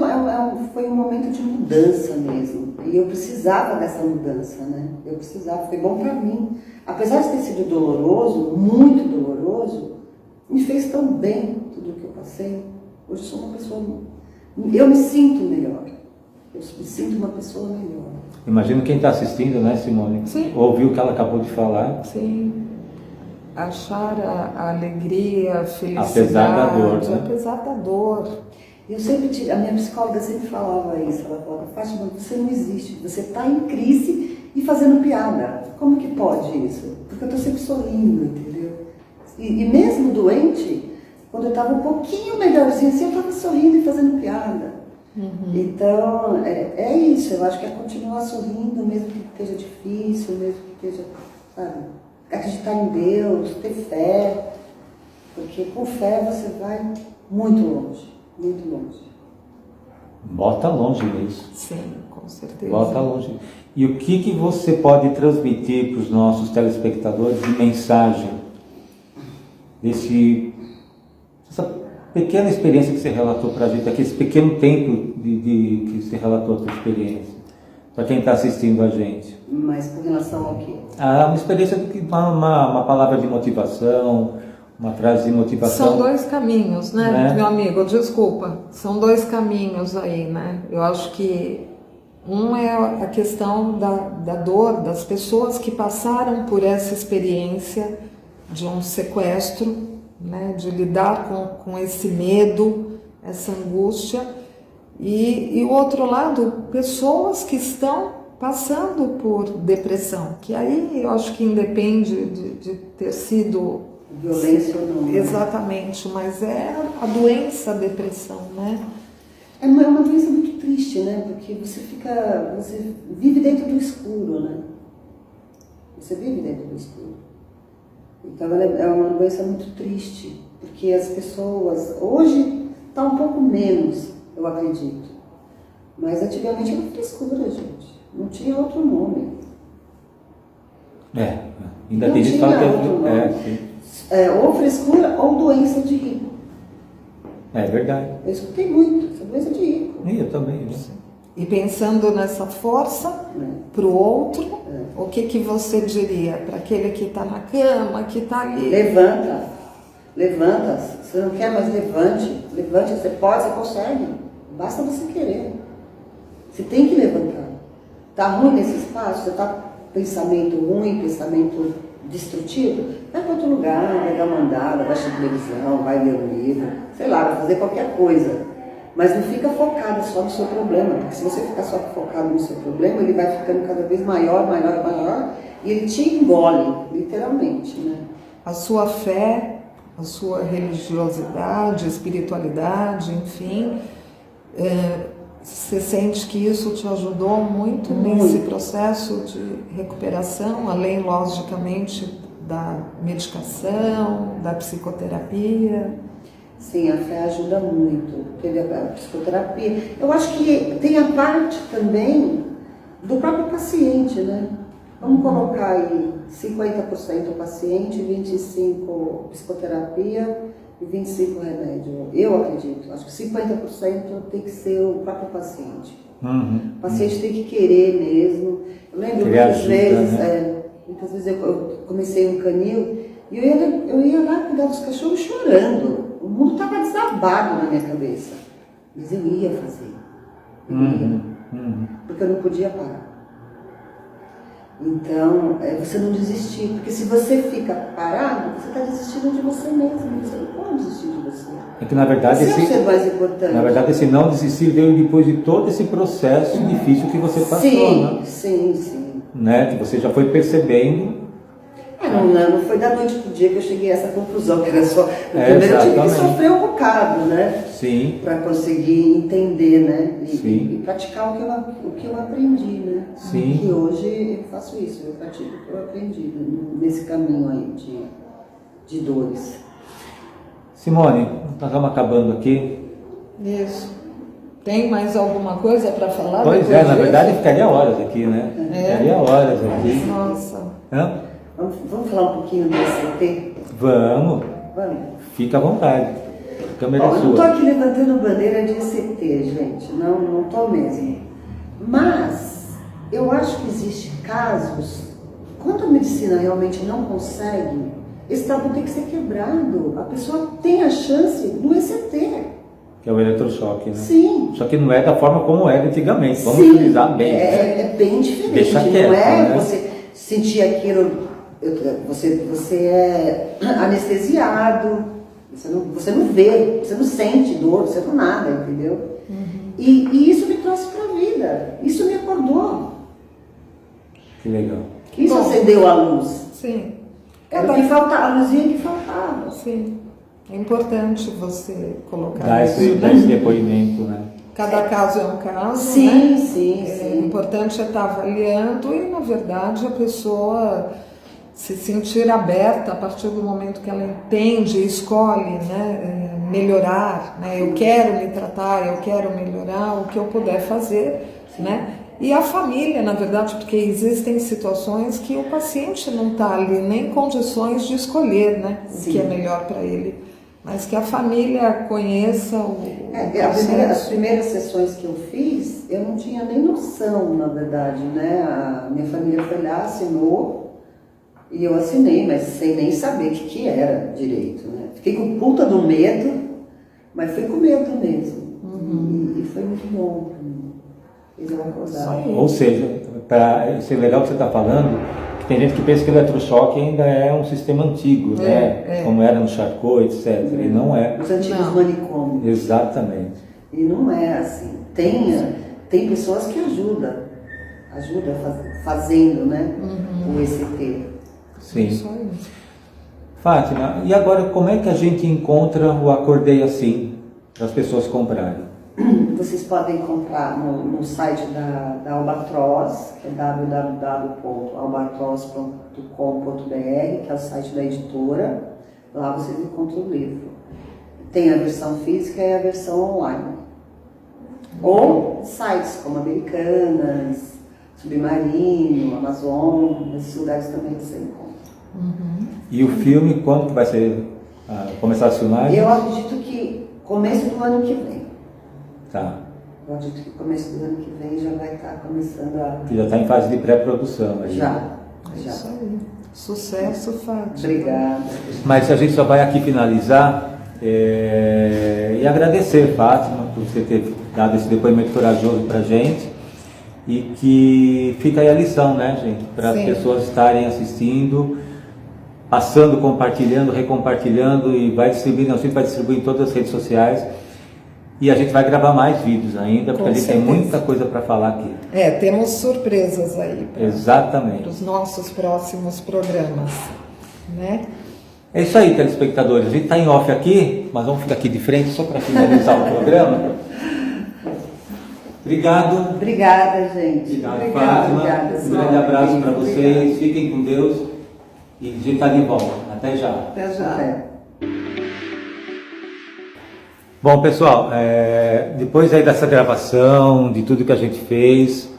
foi um momento de mudança mesmo. E eu precisava dessa mudança, né? Foi bom pra mim. Apesar de ter sido doloroso, muito doloroso, me fez tão bem tudo o que eu passei. Hoje eu sou uma pessoa... Eu me sinto melhor. Eu me sinto uma pessoa melhor. Imagino quem está assistindo, né, Simone? Sim. Ouviu o que ela acabou de falar. Sim. Achar a alegria, a felicidade. Apesar da dor, né? Apesar da dor. A minha psicóloga sempre falava isso. Ela falava, Fátima, você não existe. Você está em crise e fazendo piada. Como que pode isso? Porque eu estou sempre sorrindo, entendeu? E mesmo doente, quando eu estava um pouquinho melhorzinho assim, eu estava sorrindo e fazendo piada. Uhum. Então, é isso. Eu acho que é continuar sorrindo, mesmo que esteja difícil, mesmo que esteja, sabe? Acreditar em Deus, ter fé. Porque com fé você vai muito longe, muito longe. Bota longe nisso. Sim, com certeza. Bota longe. E o que você pode transmitir para os nossos telespectadores de mensagem essa pequena experiência que você relatou para a gente, aqui, esse pequeno tempo que você relatou a sua experiência, para quem está assistindo a gente? Mas com relação ao quê? Uma experiência, uma palavra de motivação, uma frase de motivação. São 2 caminhos, né, meu amigo? Desculpa. São 2 caminhos aí, né? Eu acho que um é a questão da dor das pessoas que passaram por essa experiência de um sequestro, né, de lidar com esse medo, essa angústia, e o outro lado, pessoas que estão passando por depressão, que aí eu acho que independe de ter sido violência ou não. Exatamente, mas é a doença, a depressão, né? É uma doença muito triste, né? Porque você vive dentro do escuro, né? Você vive dentro do escuro. Então é uma doença muito triste, porque as pessoas, hoje está um pouco menos, eu acredito. Mas antigamente era frescura, gente. Não tinha outro nome. Ainda não tem gente que tinha fala outro nome. que Ou frescura ou doença de rico. é verdade. Eu escutei muito, essa doença de rico. E eu também, né? E pensando nessa força para o outro, o que você diria para aquele que está na cama, que está ali? Levanta. Você não quer mais, levante. Você pode, você consegue. Basta você querer. Você tem que levantar. Está ruim nesse espaço? Você está com pensamento ruim, pensamento destrutivo? Vai para outro lugar, vai dar uma andada, vai assistir televisão, vai ler um livro, sei lá, vai fazer qualquer coisa. Mas não fica focado só no seu problema, porque se você ficar só focado no seu problema, ele vai ficando cada vez maior, e ele te engole, literalmente, né? A sua fé, a sua religiosidade, espiritualidade, enfim, você sente que isso te ajudou muito nesse processo de recuperação, além, logicamente, da medicação, da psicoterapia? Sim, a fé ajuda muito. Teve a psicoterapia. Eu acho que tem a parte também do próprio paciente, né? Vamos colocar aí 50% paciente, 25% psicoterapia e 25% remédio. Eu acredito. Acho que 50% tem que ser o próprio paciente. O paciente tem que querer mesmo. Eu lembro muitas vezes, eu comecei um canil e eu ia lá cuidar dos cachorros chorando. O mundo estava desabado na minha cabeça. Mas eu ia fazer. Porque eu não podia parar. Então, você não desistir. Porque se você fica parado, você está desistindo de você mesmo. Você não pode desistir de você. É que, na verdade, você é o ser mais importante. Na verdade, esse não desistir veio depois de todo esse processo difícil que você passou, né? Sim. Né? Que você já foi percebendo. Não foi da noite pro dia que eu cheguei a essa conclusão, que era só. Primeiro eu tive que sofrer um bocado, né? Sim. Para conseguir entender, né? Sim. E praticar o que eu aprendi, né? Sim. Que hoje eu faço isso, eu pratico o que eu aprendi nesse caminho aí de dores. Simone, nós vamos acabando aqui. Isso. Tem mais alguma coisa para falar? Pois na verdade ficaria horas aqui, né? Ficaria horas aqui. Nossa. Vamos falar um pouquinho do ECT? Vamos. Fica à vontade. A câmera é sua. Eu não estou aqui levantando bandeira de ECT, gente. Não estou mesmo. Mas eu acho que existem casos, quando a medicina realmente não consegue, esse tabu tem que ser quebrado. A pessoa tem a chance no ECT. Que é o eletrochoque, né? Sim. Só que não é da forma como era antigamente. Vamos utilizar bem. É bem diferente. Deixa quieto, não é né? você sentir aquilo. Você é anestesiado, você não vê, você não sente dor, você não nada, entendeu? E isso me trouxe para a vida, isso me acordou. Que legal. Isso acendeu a luz. Sim. Era o que faltava, a luzinha que faltava. Sim. É importante você colocar Dar isso, esse depoimento, né? Cada caso é um caso, sim, né? Sim. O importante é estar avaliando e, na verdade, a pessoa se sentir aberta a partir do momento que ela entende, escolhe, né, melhorar, né, eu quero me tratar, eu quero melhorar, o que eu puder fazer, né, e a família, na verdade, porque existem situações que o paciente não está ali nem em condições de escolher, né, o que é melhor para ele, mas que a família conheça o as primeiras sessões que eu fiz, eu não tinha nem noção, na verdade, né, a minha família foi lá, assinou. E eu assinei, mas sem nem saber o que era direito, né? Fiquei com puta do medo, mas fui com medo mesmo. E foi muito bom para mim. Fez eu acordar. Ou seja, isso é legal que você está falando, que tem gente que pensa que o eletrochoque ainda é um sistema antigo, né? Como era no Charcot, etc. E não é. Os antigos manicômios. Exatamente. E não é assim. Tem pessoas que ajudam ajuda fazendo, né, o ECT. Sim. Isso aí. Fátima, e agora como é que a gente encontra o Acordei Assim para as pessoas comprarem? Vocês podem comprar no site da Albatroz, que é www.albatroz.com.br, que é o site da editora. Lá vocês encontram o livro. Tem a versão física e a versão online. Ou sites como Americanas, Submarino, Amazon, esses lugares também você encontra. E o filme, quando que vai ser, começar as filmagens? Eu acredito que começo do ano que vem. Tá. Eu acredito que começo do ano que vem já vai estar começando a... Que já está em fase de pré-produção. Aí. Já. Isso aí. Sucesso, Fátima. Obrigada. Mas a gente só vai aqui finalizar e agradecer, Fátima, por você ter dado esse depoimento corajoso para a gente. E que fica aí a lição, né, gente? Para as Sim. pessoas estarem assistindo, passando, compartilhando, recompartilhando e vai distribuir, a gente vai distribuir em todas as redes sociais. E a gente vai gravar mais vídeos ainda, porque Com a gente certeza. tem muita coisa para falar aqui. Temos surpresas aí para Exatamente. os nossos próximos programas, né? É isso aí, telespectadores. A gente está em off aqui, mas vamos ficar aqui de frente só para finalizar o programa. Obrigado. Obrigada, gente. Obrigado, Fátima. Obrigada, Um grande abraço para vocês. Fiquem com Deus. E a gente está de volta. Até já. Até já. Até. Bom, pessoal, depois aí dessa gravação, de tudo que a gente fez,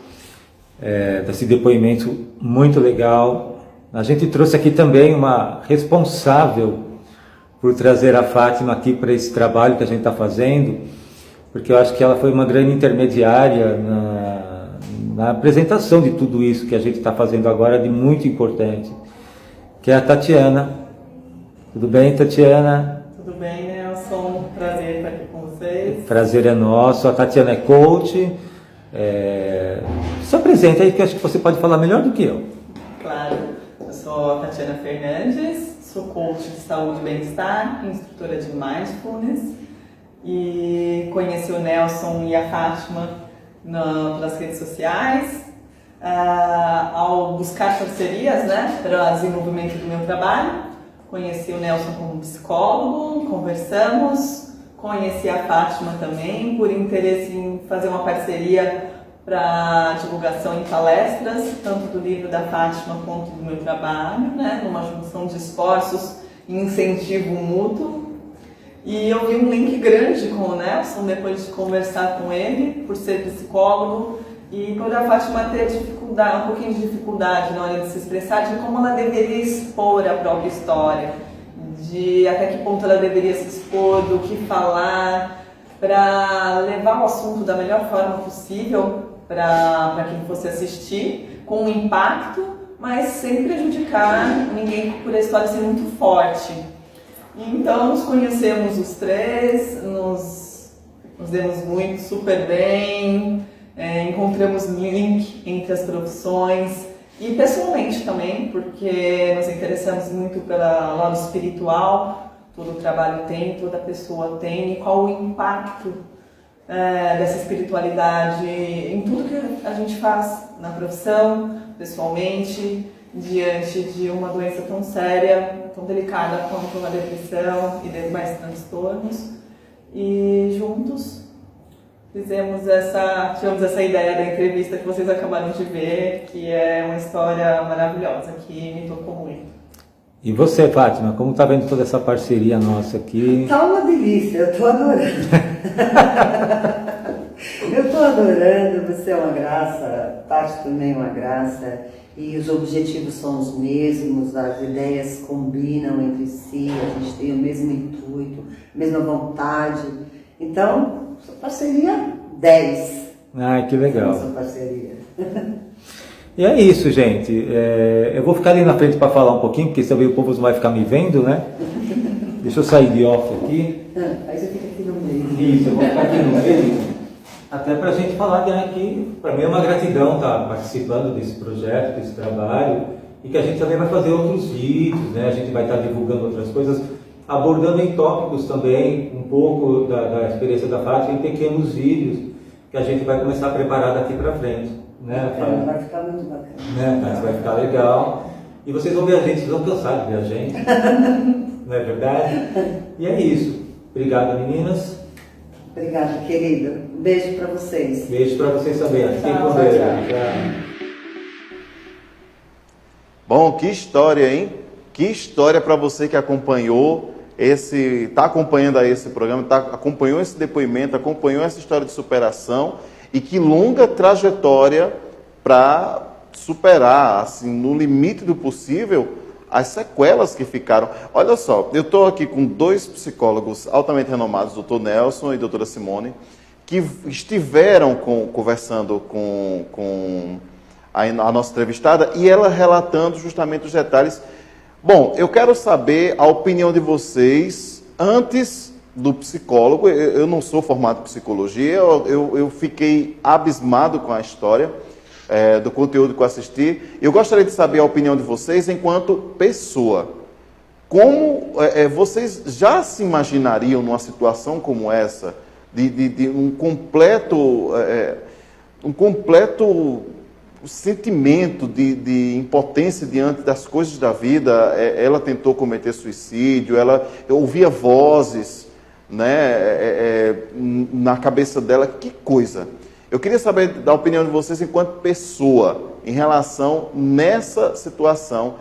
desse depoimento muito legal, a gente trouxe aqui também uma responsável por trazer a Fátima aqui para esse trabalho que a gente está fazendo, porque eu acho que ela foi uma grande intermediária na apresentação de tudo isso que a gente está fazendo agora, de muito importante, que é a Tatiana. Tudo bem, Tatiana? Tudo bem, Nelson? Prazer estar aqui com vocês. O prazer é nosso. A Tatiana é coach. Se apresenta aí, que eu acho que você pode falar melhor do que eu. Claro, eu sou a Tatiana Fernandes, sou coach de saúde e bem-estar, instrutora de mindfulness e conheci o Nelson e a Fátima pelas redes sociais. Ao buscar parcerias, né, para o desenvolvimento do meu trabalho, conheci o Nelson como psicólogo, conversamos, conheci a Fátima também por interesse em fazer uma parceria para divulgação em palestras, tanto do livro da Fátima quanto do meu trabalho, né, numa junção de esforços e incentivo mútuo. E eu vi um link grande com o Nelson depois de conversar com ele, por ser psicólogo, e por a Fátima ter dificuldade, um pouquinho de dificuldade na hora de se expressar, de como ela deveria expor a própria história, de até que ponto ela deveria se expor, do que falar, para levar o assunto da melhor forma possível para quem fosse assistir, com um impacto, mas sem prejudicar ninguém por a história ser muito forte. Então nos conhecemos os três, nos demos muito, super bem, encontramos link entre as profissões e pessoalmente também, porque nos interessamos muito pelo lado espiritual, todo o trabalho tem, toda pessoa tem, e qual o impacto dessa espiritualidade em tudo que a gente faz na profissão, pessoalmente, diante de uma doença tão séria, tão delicada quanto uma depressão e demais transtornos. E juntos tivemos essa ideia da entrevista que vocês acabaram de ver, que é uma história maravilhosa, que me tocou muito. E você, Fátima, como está vendo toda essa parceria nossa aqui? Tá uma delícia, eu tô adorando. Eu tô adorando, você é uma graça, Tati também é uma graça, e os objetivos são os mesmos, as ideias combinam entre si, a gente tem o mesmo intuito, a mesma vontade. Então, parceria 10. Ai, que legal. Nossa parceria. E é isso, gente. Eu vou ficar ali na frente para falar um pouquinho, porque também o povo não vai ficar me vendo, né? Deixa eu sair de off aqui. Aí você fica aqui no meio. Isso, eu vou ficar aqui no meio. Até para a gente falar que para mim é uma gratidão estar participando desse projeto, desse trabalho, e que a gente também vai fazer outros vídeos, né? A gente vai estar divulgando outras coisas, abordando em tópicos também um pouco da experiência da Fátima em pequenos vídeos que a gente vai começar a preparar daqui para frente. Né, Fátima? Vai ficar muito bacana. Né, vai ficar legal. E vocês vão ver a gente, vocês vão cansar de ver a gente. Não é verdade? E é isso. Obrigado, meninas. Obrigada, querida. Um beijo para vocês. Beijo para vocês também. Fiquem com Deus. Tchau. Bom, que história, hein? Que história para você que acompanhou está acompanhando aí esse programa, acompanhou esse depoimento, acompanhou essa história de superação e que longa trajetória para superar, assim, no limite do possível, as sequelas que ficaram. Olha só, eu estou aqui com dois psicólogos altamente renomados, o Dr. Nelson e a doutora Simone, que estiveram conversando com a nossa entrevistada e ela relatando justamente os detalhes. Bom, eu quero saber a opinião de vocês antes do psicólogo. Eu não sou formado em psicologia, eu fiquei abismado com a história do conteúdo que eu assisti. Eu gostaria de saber a opinião de vocês enquanto pessoa. Como vocês já se imaginariam numa situação como essa, de um completo sentimento de impotência diante das coisas da vida? Ela tentou cometer suicídio, ela ouvia vozes, né, na cabeça dela. Que coisa! Eu queria saber da opinião de vocês enquanto pessoa em relação nessa situação,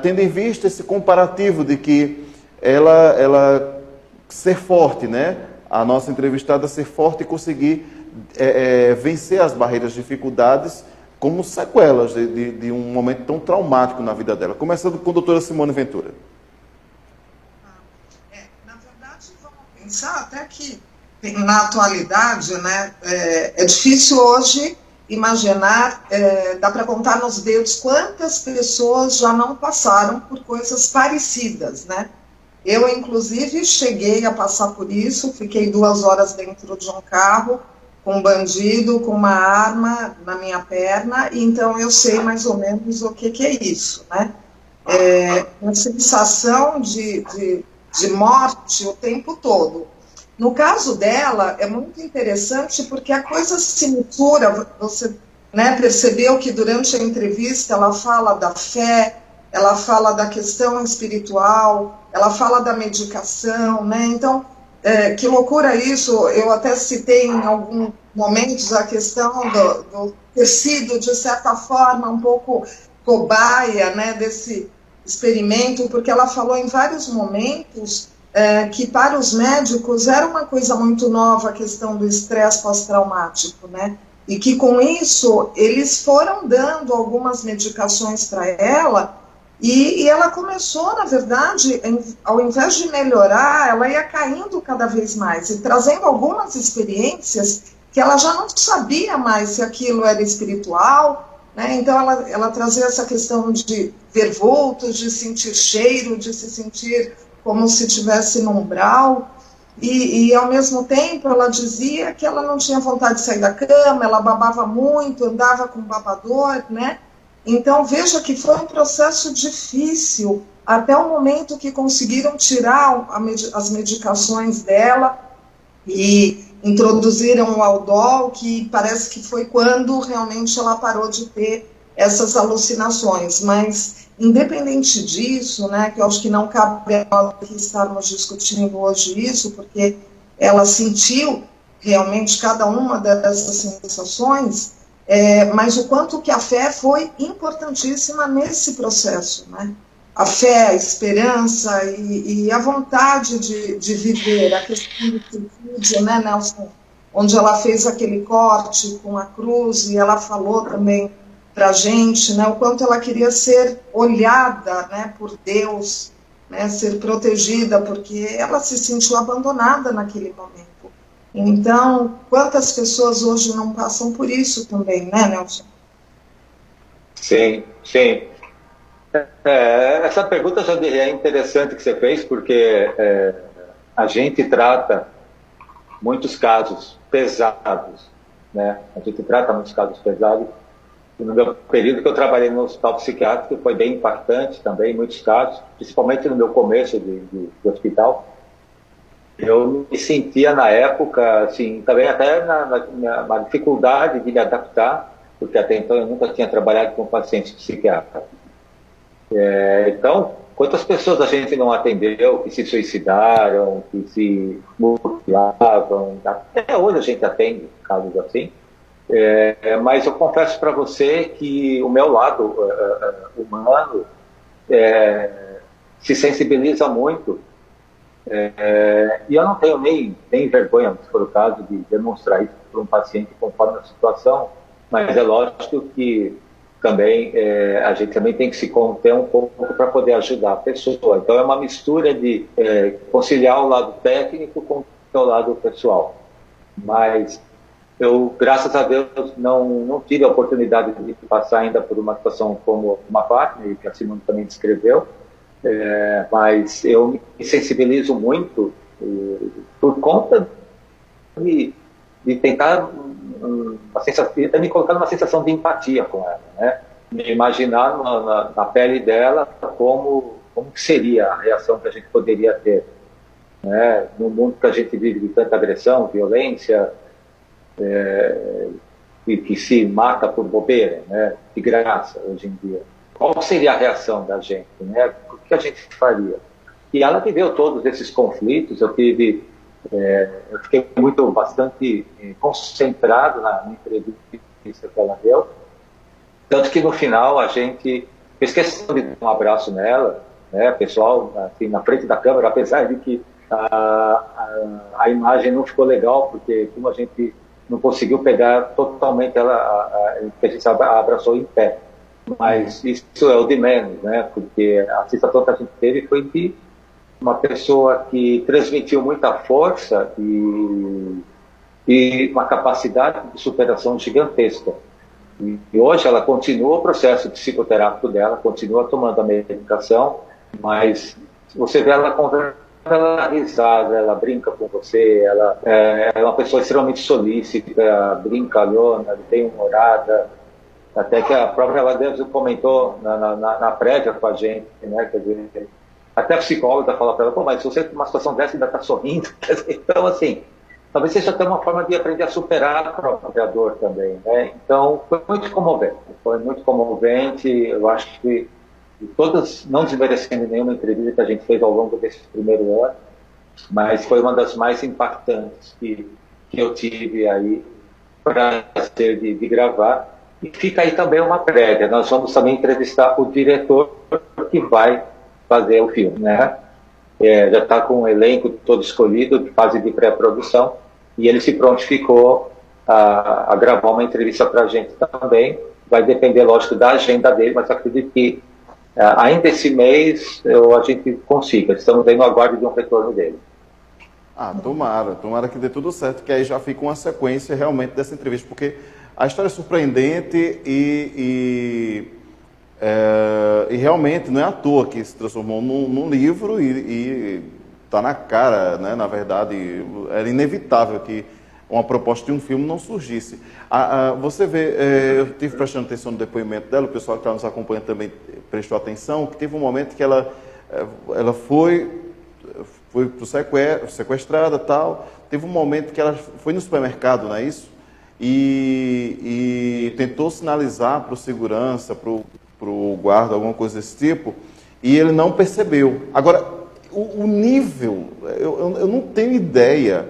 tendo em vista esse comparativo de que ela ser forte, né? A nossa entrevistada ser forte e conseguir vencer as barreiras, dificuldades, como sequelas de um momento tão traumático na vida dela. Começando com a doutora Simone Ventura. Na verdade, vamos pensar até que na atualidade, né, é difícil hoje imaginar, dá para contar nos dedos quantas pessoas já não passaram por coisas parecidas, né? Eu, inclusive, cheguei a passar por isso, fiquei 2 horas dentro de um carro, com um bandido, com uma arma na minha perna, então eu sei mais ou menos o que é isso, né? Uma sensação de morte o tempo todo. No caso dela, é muito interessante porque a coisa se mistura. Você, né, percebeu que durante a entrevista ela fala da fé, ela fala da questão espiritual, ela fala da medicação, né? Então, que loucura isso. Eu até citei em alguns momentos a questão do ter sido, de certa forma, um pouco cobaia, né, desse experimento, porque ela falou em vários momentos que para os médicos era uma coisa muito nova a questão do estresse pós-traumático, né? E que com isso eles foram dando algumas medicações para ela e ela começou, na verdade, ao invés de melhorar, ela ia caindo cada vez mais e trazendo algumas experiências que ela já não sabia mais se aquilo era espiritual, né? Então ela trazia essa questão de ver vultos, de sentir cheiro, de se sentir como se estivesse num umbral, e ao mesmo tempo ela dizia que ela não tinha vontade de sair da cama, ela babava muito, andava com babador, né? Então veja que foi um processo difícil, até o momento que conseguiram tirar as medicações dela e introduziram o Aldol, que parece que foi quando realmente ela parou de ter essas alucinações. Mas independente disso, né, que eu acho que não cabe a nós estarmos discutindo hoje isso, porque ela sentiu realmente cada uma dessas sensações, mas o quanto que a fé foi importantíssima nesse processo, né? A fé, a esperança e a vontade de viver, a questão do suicídio, né, Nelson, onde ela fez aquele corte com a cruz, e ela falou também para a gente, né, o quanto ela queria ser olhada, né, por Deus, né, ser protegida, porque ela se sentiu abandonada naquele momento. Então, quantas pessoas hoje não passam por isso também, né, Nelson? Sim, sim. Essa pergunta é interessante que você fez, porque a gente trata muitos casos pesados, né? A gente trata muitos casos pesados. No meu período que eu trabalhei no hospital psiquiátrico foi bem impactante também, em muitos casos, principalmente no meu começo de hospital. Eu me sentia na época, assim, também até na dificuldade de me adaptar porque até então eu nunca tinha trabalhado com pacientes psiquiátricos. Então, quantas pessoas a gente não atendeu que se suicidaram, que se mutilavam? Até hoje a gente atende casos assim. Mas eu confesso para você que o meu lado humano se sensibiliza muito. E eu não tenho nem vergonha, se for o caso, de demonstrar isso para um paciente conforme a situação, mas é lógico que também a gente também tem que se conter um pouco para poder ajudar a pessoa. Então é uma mistura de conciliar o lado técnico com o lado pessoal. Mas eu, graças a Deus, não tive a oportunidade de passar ainda por uma situação como uma partner, que a Simone também descreveu. Mas eu me sensibilizo muito por conta de tentar me colocar numa sensação de empatia com ela, né? Me imaginar na pele dela como que seria a reação que a gente poderia ter, né? No mundo que a gente vive de tanta agressão, violência, e que se mata por bobeira, né? De graça hoje em dia. Qual seria a reação da gente, né? O que a gente faria? E ela viveu todos esses conflitos. Eu fiquei bastante concentrado na entrevista que ela deu, tanto que no final a gente fez questão de dar um abraço nela, né? Pessoal, assim, na frente da câmera, apesar de que a imagem não ficou legal, porque como a gente não conseguiu pegar totalmente ela, que a gente abraçou em pé. Mas isso é o de menos, né? Porque a sensação que a gente teve foi de uma pessoa que transmitiu muita força e uma capacidade de superação gigantesca. E hoje ela continua o processo psicoterápico dela, continua tomando a medicação, mas você vê ela conversando, ela risada, ela brinca com você, ela é uma pessoa extremamente solícita, brincalhona, tem humorada. Até que a própria Ela comentou na prévia com a gente, né? Quer dizer, até a psicóloga fala para ela, mas se você tem uma situação dessa ainda está sorrindo. Então, assim, talvez seja até uma forma de aprender a superar a própria dor também, né? Então, foi muito comovente. Eu acho que todas, não desmerecendo nenhuma entrevista que a gente fez ao longo desse primeiro ano, mas foi uma das mais impactantes que eu tive aí para prazer de gravar. E fica aí também uma prévia. Nós vamos também entrevistar o diretor que vai fazer o filme, né? Já está com o elenco todo escolhido, de fase de pré-produção, e ele se prontificou a gravar uma entrevista para a gente também. Vai depender, lógico, da agenda dele, mas acredito que ainda esse mês a gente consiga. Estamos aí no aguardo de um retorno dele. Tomara que dê tudo certo, que aí já fica uma sequência realmente dessa entrevista, porque a história é surpreendente e realmente não é à toa que se transformou num livro e está na cara, né? Na verdade, era inevitável que uma proposta de um filme não surgisse. Você vê, eu estive prestando atenção no depoimento dela, o pessoal que está nos acompanhando também prestou atenção, que teve um momento que ela foi sequestrada, tal. Teve um momento que ela foi no supermercado, não é isso? E tentou sinalizar para o segurança, para o guarda, alguma coisa desse tipo, e ele não percebeu. Agora, o nível, eu não tenho ideia,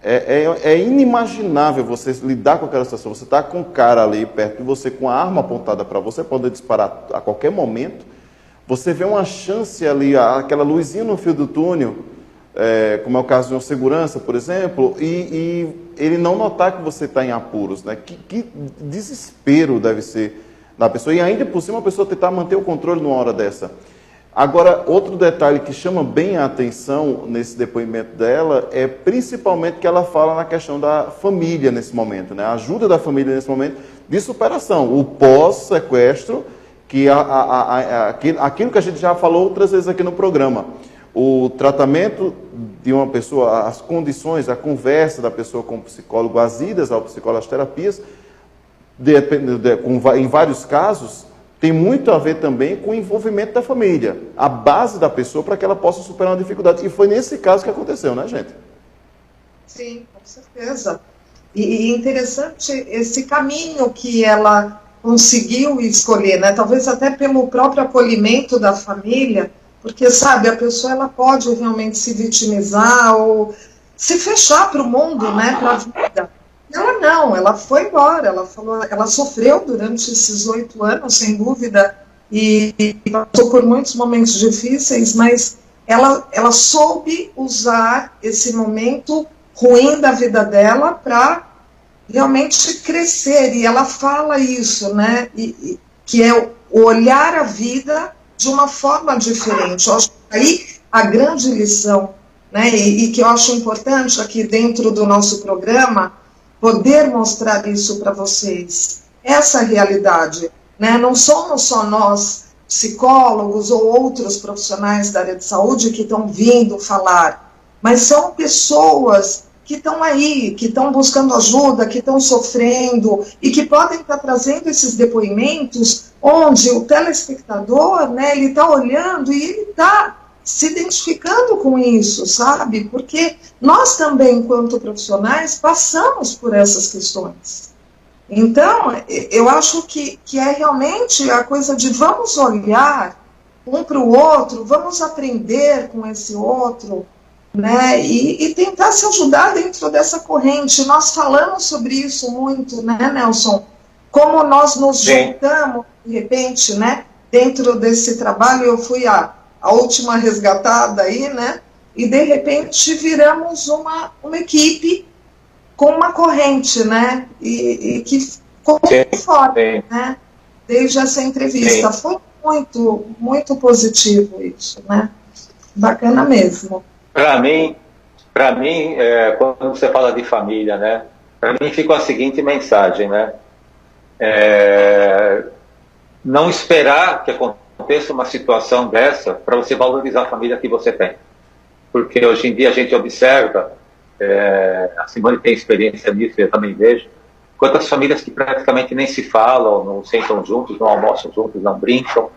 é inimaginável você lidar com aquela situação. Você está com um cara ali perto de você, com a arma apontada para você, pode disparar a qualquer momento, você vê uma chance ali, aquela luzinha no fio do túnel, como é o caso de um segurança, por exemplo, e ele não notar que você está em apuros, né? Que desespero deve ser da pessoa, e ainda por cima a pessoa tentar manter o controle numa hora dessa. Agora, outro detalhe que chama bem a atenção nesse depoimento dela é principalmente que ela fala na questão da família nesse momento, né? A ajuda da família nesse momento de superação, o pós-sequestro, que aquilo que a gente já falou outras vezes aqui no programa. O tratamento de uma pessoa, as condições, a conversa da pessoa com o psicólogo, as idas ao psicólogo, as terapias, em vários casos, tem muito a ver também com o envolvimento da família, a base da pessoa para que ela possa superar uma dificuldade. E foi nesse caso que aconteceu, né, gente? Sim, com certeza. E interessante esse caminho que ela conseguiu escolher, né? Talvez até pelo próprio acolhimento da família, porque, sabe, a pessoa ela pode realmente se vitimizar ou se fechar para o mundo, né, para a vida. Ela não, ela foi embora, ela falou, ela sofreu durante esses 8 anos, sem dúvida, e passou por muitos momentos difíceis, mas ela soube usar esse momento ruim da vida dela para realmente crescer, e ela fala isso, né, que é o olhar a vida de uma forma diferente. Eu acho que aí a grande lição, né, e que eu acho importante aqui dentro do nosso programa, poder mostrar isso para vocês, essa realidade, né, não somos só nós, psicólogos ou outros profissionais da área de saúde que estão vindo falar, mas são pessoas que estão aí, que estão buscando ajuda, que estão sofrendo e que podem estar trazendo esses depoimentos onde o telespectador, né, ele está olhando e ele está se identificando com isso, sabe? Porque nós também, enquanto profissionais, passamos por essas questões. Então, eu acho que é realmente a coisa de vamos olhar um para o outro, vamos aprender com esse outro, né, e tentar se ajudar dentro dessa corrente. Nós falamos sobre isso muito, né, Nelson? Como nós nos juntamos, de repente, né, dentro desse trabalho. Eu fui a última resgatada aí, né, e de repente viramos uma equipe com uma corrente, né, e que ficou muito forte, né, desde essa entrevista. Foi muito, muito positivo isso, né, bacana mesmo. Para mim, quando você fala de família, né, para mim fica a seguinte mensagem, né, não esperar que aconteça uma situação dessa para você valorizar a família que você tem. Porque hoje em dia a gente observa, a Simone tem experiência nisso, eu também vejo, quantas famílias que praticamente nem se falam, não sentam juntos, não almoçam juntos, não brincam,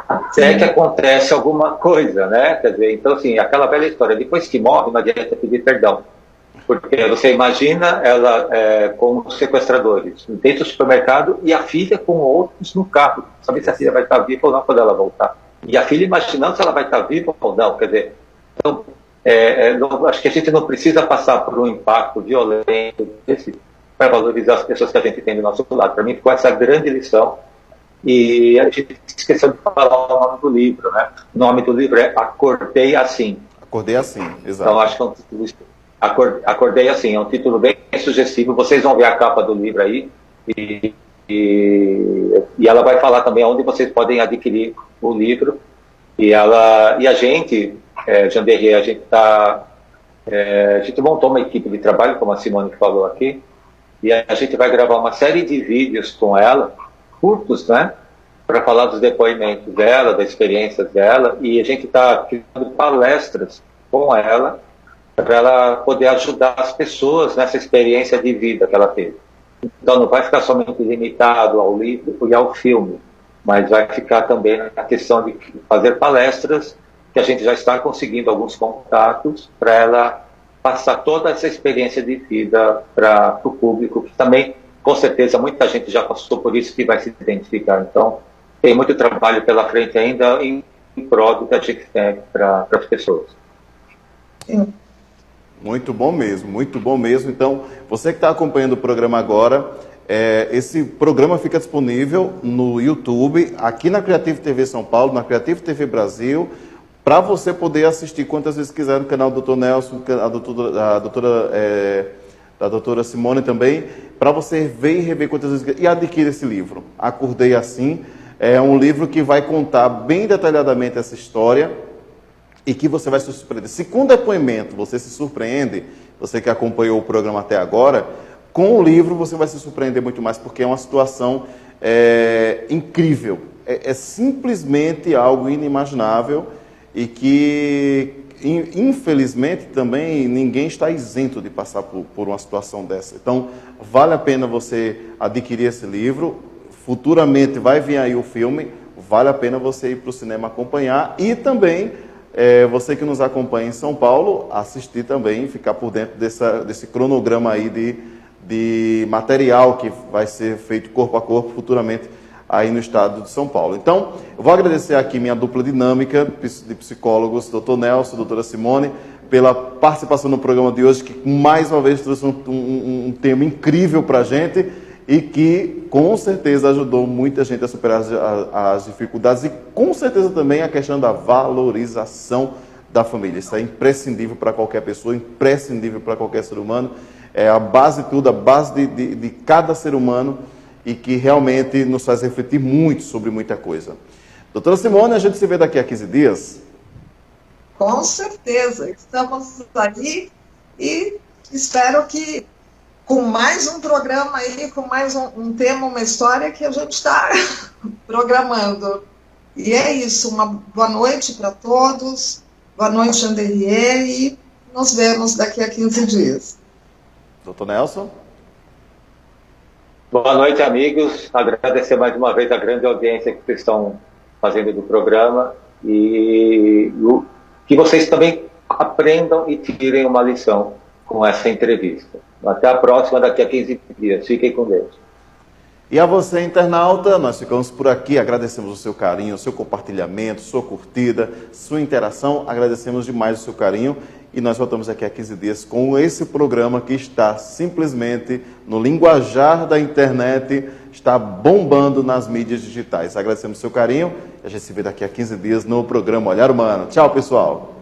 até que acontece alguma coisa, né? Quer dizer, então, assim, aquela velha história, depois que morre, não adianta pedir perdão. Porque você imagina ela com os sequestradores dentro do supermercado e a filha com outros no carro. Saber se a filha vai estar viva ou não quando ela voltar. E a filha imaginando se ela vai estar viva ou não. Quer dizer, então, acho que a gente não precisa passar por um impacto violento para valorizar as pessoas que a gente tem do nosso lado. Para mim, ficou essa grande lição. E a gente esqueceu de falar o nome do livro, né? O nome do livro é Acordei Assim. Acordei Assim, exato. Então, acho que é um título... Acordei Assim, é um título bem sugestivo. Vocês vão ver a capa do livro aí. E ela vai falar também onde vocês podem adquirir o livro. E a gente, Janderrier, a gente montou uma equipe de trabalho, como a Simone falou aqui, e a gente vai gravar uma série de vídeos com ela, curtos, né, para falar dos depoimentos dela, das experiências dela, e a gente está criando palestras com ela, para ela poder ajudar as pessoas nessa experiência de vida que ela teve. Então não vai ficar somente limitado ao livro e ao filme, mas vai ficar também na questão de fazer palestras, que a gente já está conseguindo alguns contatos para ela passar toda essa experiência de vida para o público, que também, com certeza, muita gente já passou por isso, que vai se identificar. Então, tem muito trabalho pela frente ainda em prol do que a gente tem para as pessoas. Sim. Muito bom mesmo, muito bom mesmo. Então, você que está acompanhando o programa agora, esse programa fica disponível no YouTube, aqui na Creative TV São Paulo, na Creative TV Brasil, para você poder assistir quantas vezes quiser no canal do Dr. Nelson, da doutora Simone também, para você ver e rever quantas vezes quiser. E adquira esse livro, Acordei Assim. É um livro que vai contar bem detalhadamente essa história e que você vai se surpreender. Se com depoimento você se surpreende, você que acompanhou o programa até agora, com o livro você vai se surpreender muito mais, porque é uma situação incrível. É simplesmente algo inimaginável e que, infelizmente, também ninguém está isento de passar por uma situação dessa. Então, vale a pena você adquirir esse livro. Futuramente vai vir aí o filme, vale a pena você ir para o cinema acompanhar e também você que nos acompanha em São Paulo, assistir também, ficar por dentro desse cronograma aí de material que vai ser feito corpo a corpo futuramente aí no estado de São Paulo. Então, eu vou agradecer aqui minha dupla dinâmica de psicólogos, doutor Nelson, doutora Simone, pela participação no programa de hoje, que mais uma vez trouxe um tema incrível para a gente e que com certeza ajudou muita gente a superar as dificuldades e com certeza também a questão da valorização da família. Isso é imprescindível para qualquer pessoa, imprescindível para qualquer ser humano. É a base de tudo, a base de cada ser humano e que realmente nos faz refletir muito sobre muita coisa. Doutora Simone, a gente se vê daqui a 15 dias? Com certeza, estamos aí e espero que com mais um programa aí, com mais um tema, uma história que a gente está programando. E é isso, uma boa noite para todos, boa noite, Anderrier, e nos vemos daqui a 15 dias. Doutor Nelson? Boa noite, amigos. Agradecer mais uma vez a grande audiência que vocês estão fazendo do programa e que vocês também aprendam e tirem uma lição com essa entrevista. Até a próxima, daqui a 15 dias. Fiquem com Deus. E a você, internauta, nós ficamos por aqui. Agradecemos o seu carinho, o seu compartilhamento, sua curtida, sua interação. Agradecemos demais o seu carinho. E nós voltamos aqui a 15 dias com esse programa que está simplesmente no linguajar da internet, está bombando nas mídias digitais. Agradecemos o seu carinho e a gente se vê daqui a 15 dias no programa Olhar Humano. Tchau, pessoal!